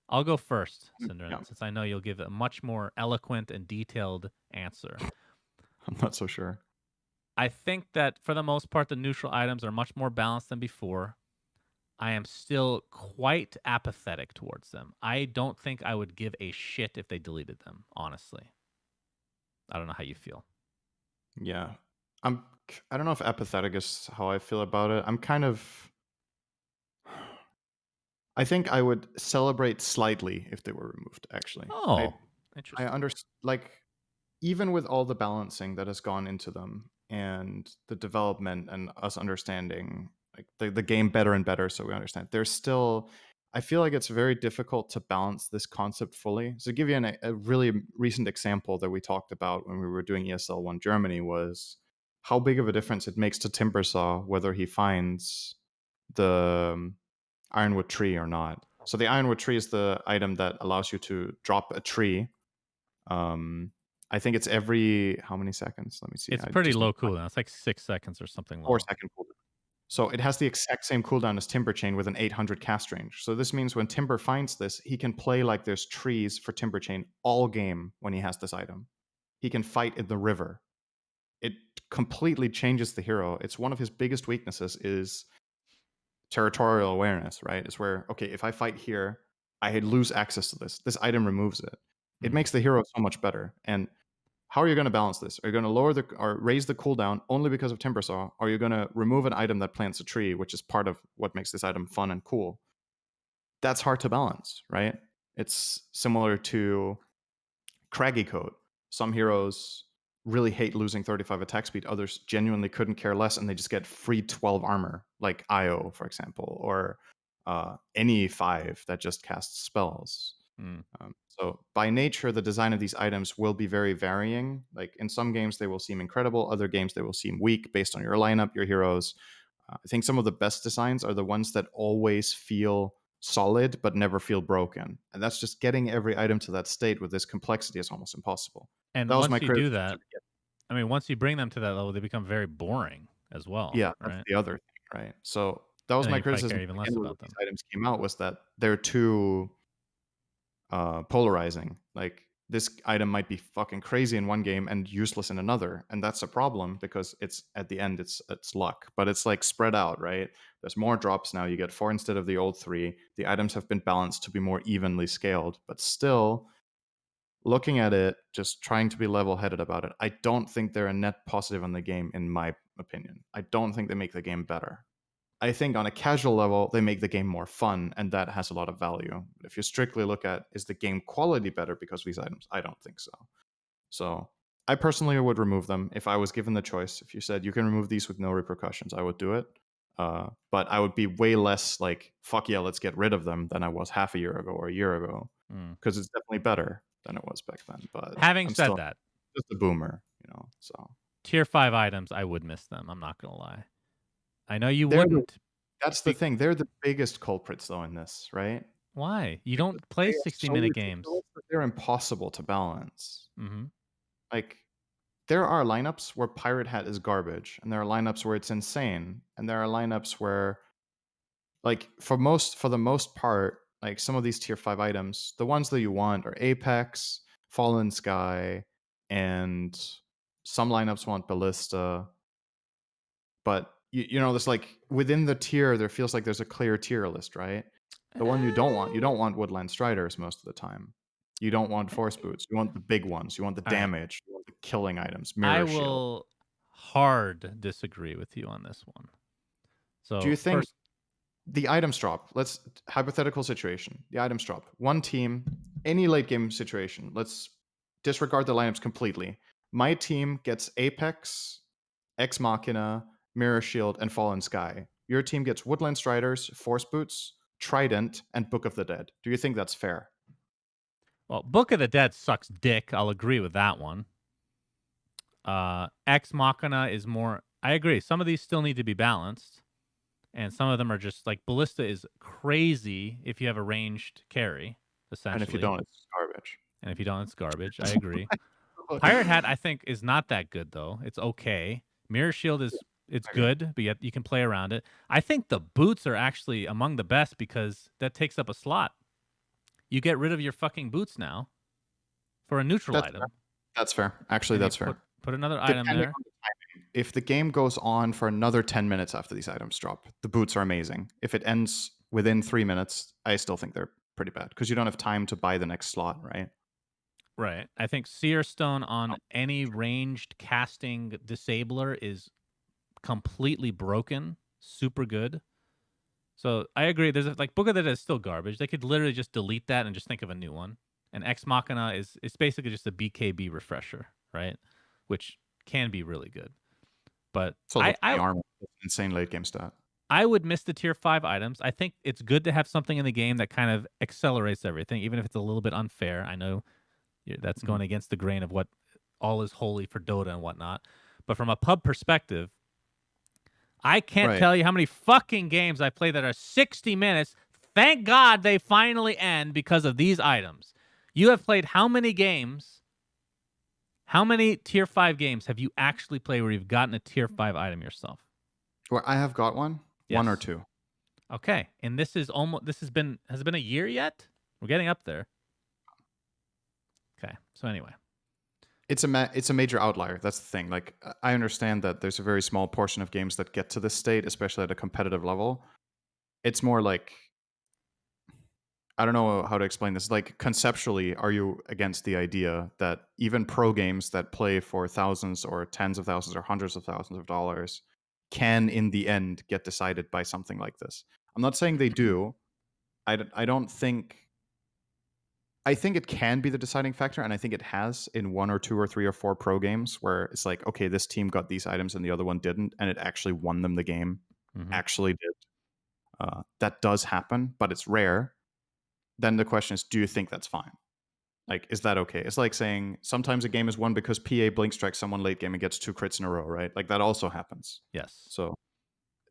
I'll go first, syndereN, Yeah. since I know you'll give a much more eloquent and detailed answer. I'm not so sure. I think that for the most part, the neutral items are much more balanced than before. I am still quite apathetic towards them. I don't think I would give a shit if they deleted them, honestly. I don't know how you feel. Yeah. I don't know if apathetic is how I feel about it. I'm kind of I think I would celebrate slightly if they were removed, actually. I Oh, I interesting. understand, like, even with all the balancing that has gone into them and the development and us understanding like the game better and better so we understand, there's still I feel like it's very difficult to balance this concept fully. So to give you a really recent example that we talked about when we were doing ESL One Germany was how big of a difference it makes to Timbersaw whether he finds the ironwood tree or not. So the ironwood tree is the item that allows you to drop a tree. um, I think it's every how many seconds? Let me see. It's I pretty just need low to find cooldown. It's like 6 seconds or something 4 low. second cooldown. So it has the exact same cooldown as Timber Chain with an 800 cast range. So this means when Timber finds this, he can play like there's trees for Timber Chain all game when he has this item. He can fight in the river. It completely changes the hero. It's one of his biggest weaknesses is territorial awareness, right? It's where, okay, if I fight here, I lose access to this. This item removes it. It Mm. makes the hero so much better. And how are you going to balance this? Are you going to lower the or raise the cooldown only because of Timbersaw? Or are you going to remove an item that plants a tree, which is part of what makes this item fun and cool? That's hard to balance, right? It's similar to Craggy Code. Some heroes really hate losing 35 attack speed. Others genuinely couldn't care less, and they just get free 12 armor, like Io, for example, or any 5 that just casts spells. Mm. So by nature, the design of these items will be very varying. Like in some games, they will seem incredible. Other games, they will seem weak based on your lineup, your heroes. I think some of the best designs are the ones that always feel solid but never feel broken. And that's just getting every item to that state with this complexity is almost impossible. That And was my once you do criticism to that, begin. I mean, once you bring them to that level, they become very boring as well, Yeah, that's right? the other thing, right? So that was And then my you probably care criticism to even begin less with when about these them. items came out was that they're too polarizing. Like this item might be fucking crazy in one game and useless in another, and that's a problem because it's at the end it's luck, but it's like spread out, right? There's more drops now. You get 4 instead of the old 3. The items have been balanced to be more evenly scaled, but still, looking at it, just trying to be level-headed about it, I don't think they're a net positive on the game, in my opinion. I don't think they make the game better. I think on a casual level, they make the game more fun, and that has a lot of value. If you strictly look at is the game quality better because of these items, I don't think so. So I personally would remove them if I was given the choice. If you said you can remove these with no repercussions, I would do it. But I would be way less like fuck yeah, let's get rid of them than I was half a year ago or a year ago, Mm. because it's definitely better than it was back then. But Having I'm said still that, just a boomer, you know. So tier 5 items, I would miss them. I'm not going to lie. I know you they're the wouldn't. that's the Be- thing. They're the biggest culprits though in this, right? Why? You Because don't play they are so 60-minute games. ridiculous that they're impossible to balance. Mhm. Like, there are lineups where Pirate Hat is garbage, and there are lineups where it's insane, and there are lineups where, like, for the most part, like some of these tier 5 items, the ones that you want are Apex, Fallen Sky, and some lineups want Ballista. But you know, there's like within the tier, there feels like there's a clear tier list, right? The one you Um, don't want Woodland Striders most of the time. You don't want Force Boots. You want the big ones. You want the all right. damage. You want the killing items. I Mirror Shield. will hard disagree with you on this one. Do you So, think first, the items drop? Let's hypothetical situation. The items drop. One team, any late game situation. Let's disregard the lineups completely. My team gets Apex, Ex Machina, Mirror Shield, and Fallen Sky. Your team gets Woodland Striders, Force Boots, Trident, and Book of the Dead. Do you think that's fair? well, Book of the Dead sucks dick. I'll agree with that one. Ex Machina is more. I agree. Some of these still need to be balanced, and some of them are just like Ballista is crazy if you have a ranged carry, And if you essentially. don't, it's garbage. And if you don't, it's garbage. I agree. Pirate Hat, I think, is not that good though. It's okay. Mirror Shield is it's I agree. good, but yet you can play around it. I think the boots are actually among the best because that takes up a slot. You get rid of your fucking boots now for a neutral That's fair. item, That's fair. Actually, and you that's fair. put another item Depending there. on the timing. If the game goes on for another 10 minutes after these items drop, the boots are amazing. If it ends within 3 minutes, I still think they're pretty bad because you don't have time to buy the next slot, right? Right. I think Seer Stone on any ranged casting disabler is completely broken. Super good. So I agree. There's like Book of the Dead is still garbage. They could literally just delete that and just think of a new one. And Ex Machina is it's basically just a BKB refresher, right? Which can be really good. But It's also I 20 armor. That's an insane late game stat. I would miss the tier 5 items. I think it's good to have something in the game that kind of accelerates everything, even if it's a little bit unfair. I know that's Mhm. going against the grain of what all is holy for Dota and whatnot. But from a pub perspective, I can't Right. tell you how many fucking games I play that are 60 minutes. Thank God they finally end because of these items. You have played how many games? How many tier 5 games have you actually played where you've gotten a tier 5 item yourself? Well, I have got one or Yes. two. Okay. And this has it been a year yet? We're getting up there. Okay. So anyway. It's a major outlier. That's the thing. Like I understand that there's a very small portion of games that get to this state, especially at a competitive level. It's more like I don't know how to explain this. Like conceptually, are you against the idea that even pro games that play for thousands or tens of thousands or hundreds of thousands of dollars can, in the end, get decided by something like this? I'm not saying they do. I don't think. I think it can be the deciding factor, and I think it has in one or two or three or four pro games where it's like, okay, this team got these items and the other one didn't, and it actually won them the game. Mhm. Actually did. That does happen, but it's rare. Then the question is, do you think that's fine? Like, is that okay? It's like saying sometimes a game is won because PA blink strikes someone late game and gets 2 crits in a row, right? Like that also happens. Yes. So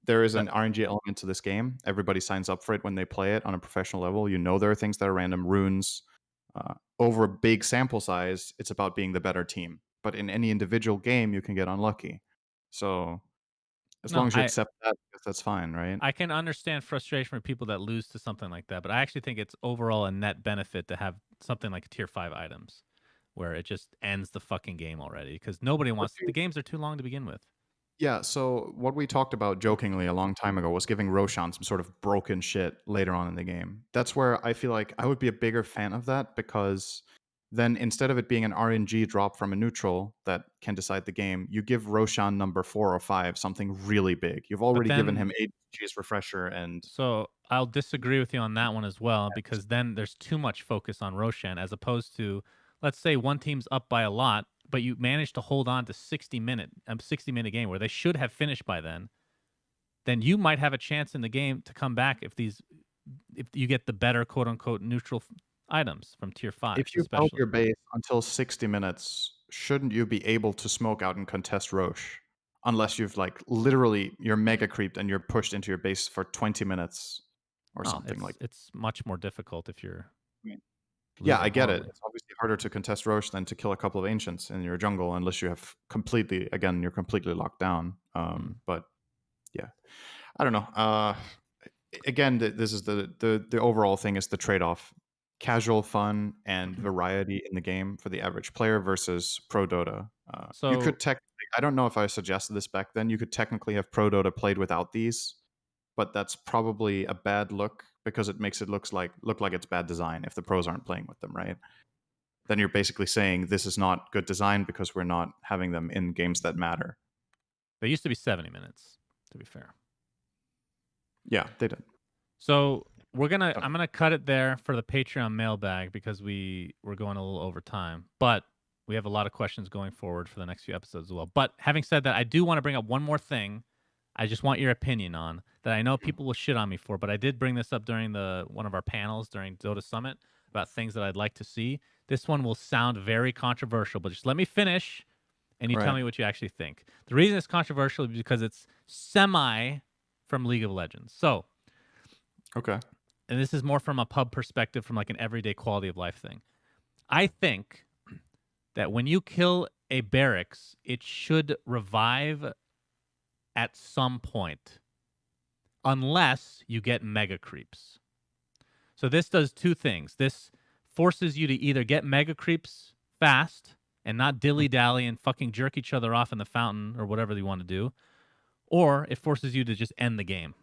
there is That an RNG element to this game. Everybody signs up for it when they play it on a professional level. You know there are things that are random, runes. Over a big sample size, it's about being the better team. But in any individual game, you can get unlucky. So as long No, as you accept that, I guess that's fine, right? I can understand frustration for people that lose to something like that, but I actually think it's overall a net benefit to have something like tier 5 items where it just ends the fucking game already because nobody What wants do the you games are too long to begin with. Yeah, so what we talked about jokingly a long time ago was giving Roshan some sort of broken shit later on in the game. That's where I feel like I would be a bigger fan of that because then instead of it being an RNG drop from a neutral that can decide the game, you give Roshan number 4 or 5 something really big. You've But already given then him 8 G's refresher and so I'll disagree with you on that one as well because then there's too much focus on Roshan as opposed to let's say one team's up by a lot, but you manage to hold on to 60-minute game where they should have finished by then you might have a chance in the game to come back if you get the better quote unquote neutral items from tier 5s if you've held especially. your base until 60 minutes, shouldn't you be able to smoke out and contest Roche? Unless you've like literally you're mega creeped and you're pushed into your base for 20 minutes or No, something like it's much more difficult if you're that. Yeah, I losing get it. horribly. It's obviously harder to contest Roche than to kill a couple of ancients in your jungle unless you have you're completely locked down. Mm. But yeah, I don't know. Again, this is the overall thing is the trade off: casual fun and variety in the game for the average player versus pro Dota. You So could technically, I don't know if I suggested this back then. You could technically have pro Dota played without these, but that's probably a bad look because it makes it look like it's bad design if the pros aren't playing with them, right? Then you're basically saying this is not good design because we're not having them in games that matter. they used to be 70 minutes, to be fair. Yeah, they did. So Okay. I'm gonna cut it there for the Patreon mailbag because we're going a little over time. But we have a lot of questions going forward for the next few episodes as well. But having said that, I do want to bring up one more thing. I just want your opinion on that. I know people will shit on me for, but I did bring this up during one of our panels during Dota Summit about things that I'd like to see. This one will sound very controversial, but just let me finish and you tell Right. me what you actually think. The reason it's controversial is because it's semi from League of Legends. So Okay. and this is more from a pub perspective, from like an everyday quality of life thing. I think that when you kill a barracks, it should revive at some point, unless you get mega creeps. So this does two things. This forces you to either get mega creeps fast and not dilly dally and fucking jerk each other off in the fountain or whatever you want to do, or it forces you to just end the game.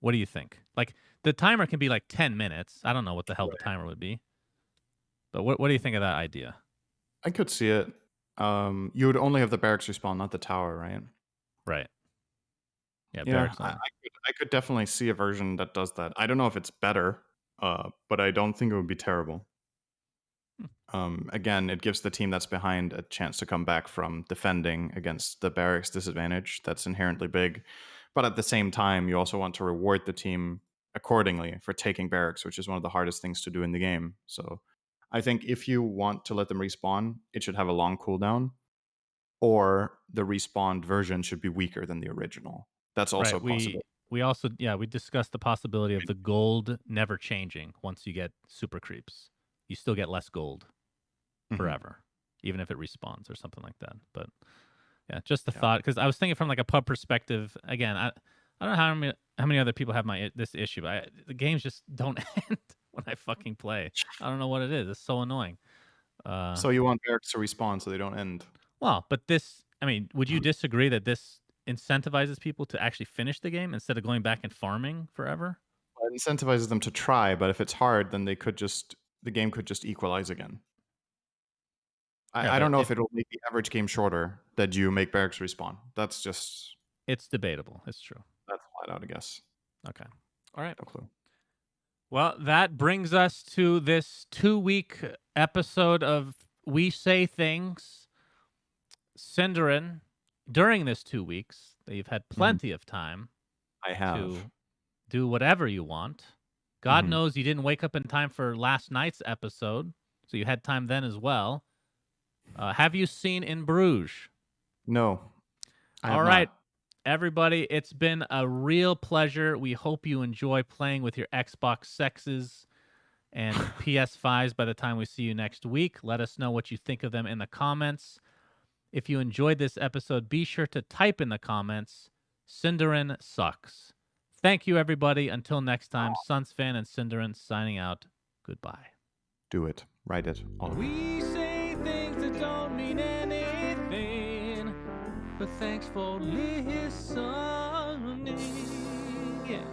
What do you think? Like the timer can be like 10 minutes. I don't know what the hell the Right. timer would be. But what do you think of that idea? I could see it. You would only have the barracks respawn, not the tower, right? Right. Yeah, Yeah, barracks only. I could definitely see a version that does that. I don't know if it's better, but I don't think it would be terrible. Again, it gives the team that's behind a chance to come back from defending against the barracks disadvantage that's inherently big. But at the same time, you also want to reward the team accordingly for taking barracks, which is one of the hardest things to do in the game. So I think if you want to let them respawn, it should have a long cooldown, or the respawned version should be weaker than the original. That's also Right. a possibility. We also we discussed the possibility of the gold never changing once you get super creeps. You still get less gold Mhm. forever, even if it respawns or something like that. But yeah, just the Yeah. thought, because I was thinking from like a pub perspective. Again, I don't know how many other people have this issue. But the games just don't end when I fucking play. I don't know what it is. It's so annoying. So you want barracks to respawn so they don't end. Well, but this, I mean, would you disagree that this incentivizes people to actually finish the game instead of going back and farming forever? It incentivizes them to try, but if it's hard, then the game could just equalize again. Yeah, I but don't know if it'll make the average game shorter that you make barracks respawn. That's debatable. It's true. that's flat out, I guess. Okay. All right. No clue. Well, that brings us to this 2-week episode of We Say Things. syndereN, during this 2 weeks, that you've had plenty of time I have. to do whatever you want. God Mhm. knows you didn't wake up in time for last night's episode, so you had time then as well. Have you seen In Bruges? No. I have All right, not. everybody, it's been a real pleasure. We hope you enjoy playing with your Xbox sexes and PS5s by the time we see you next week. Let us know what you think of them in the comments. If you enjoyed this episode, be sure to type in the comments, syndereN sucks. Thank you, everybody. Until next time, SUNSfan and syndereN signing out. Goodbye. Do it. Write it. All of it. We say things that don't mean anything, but thanks for listening. Yeah.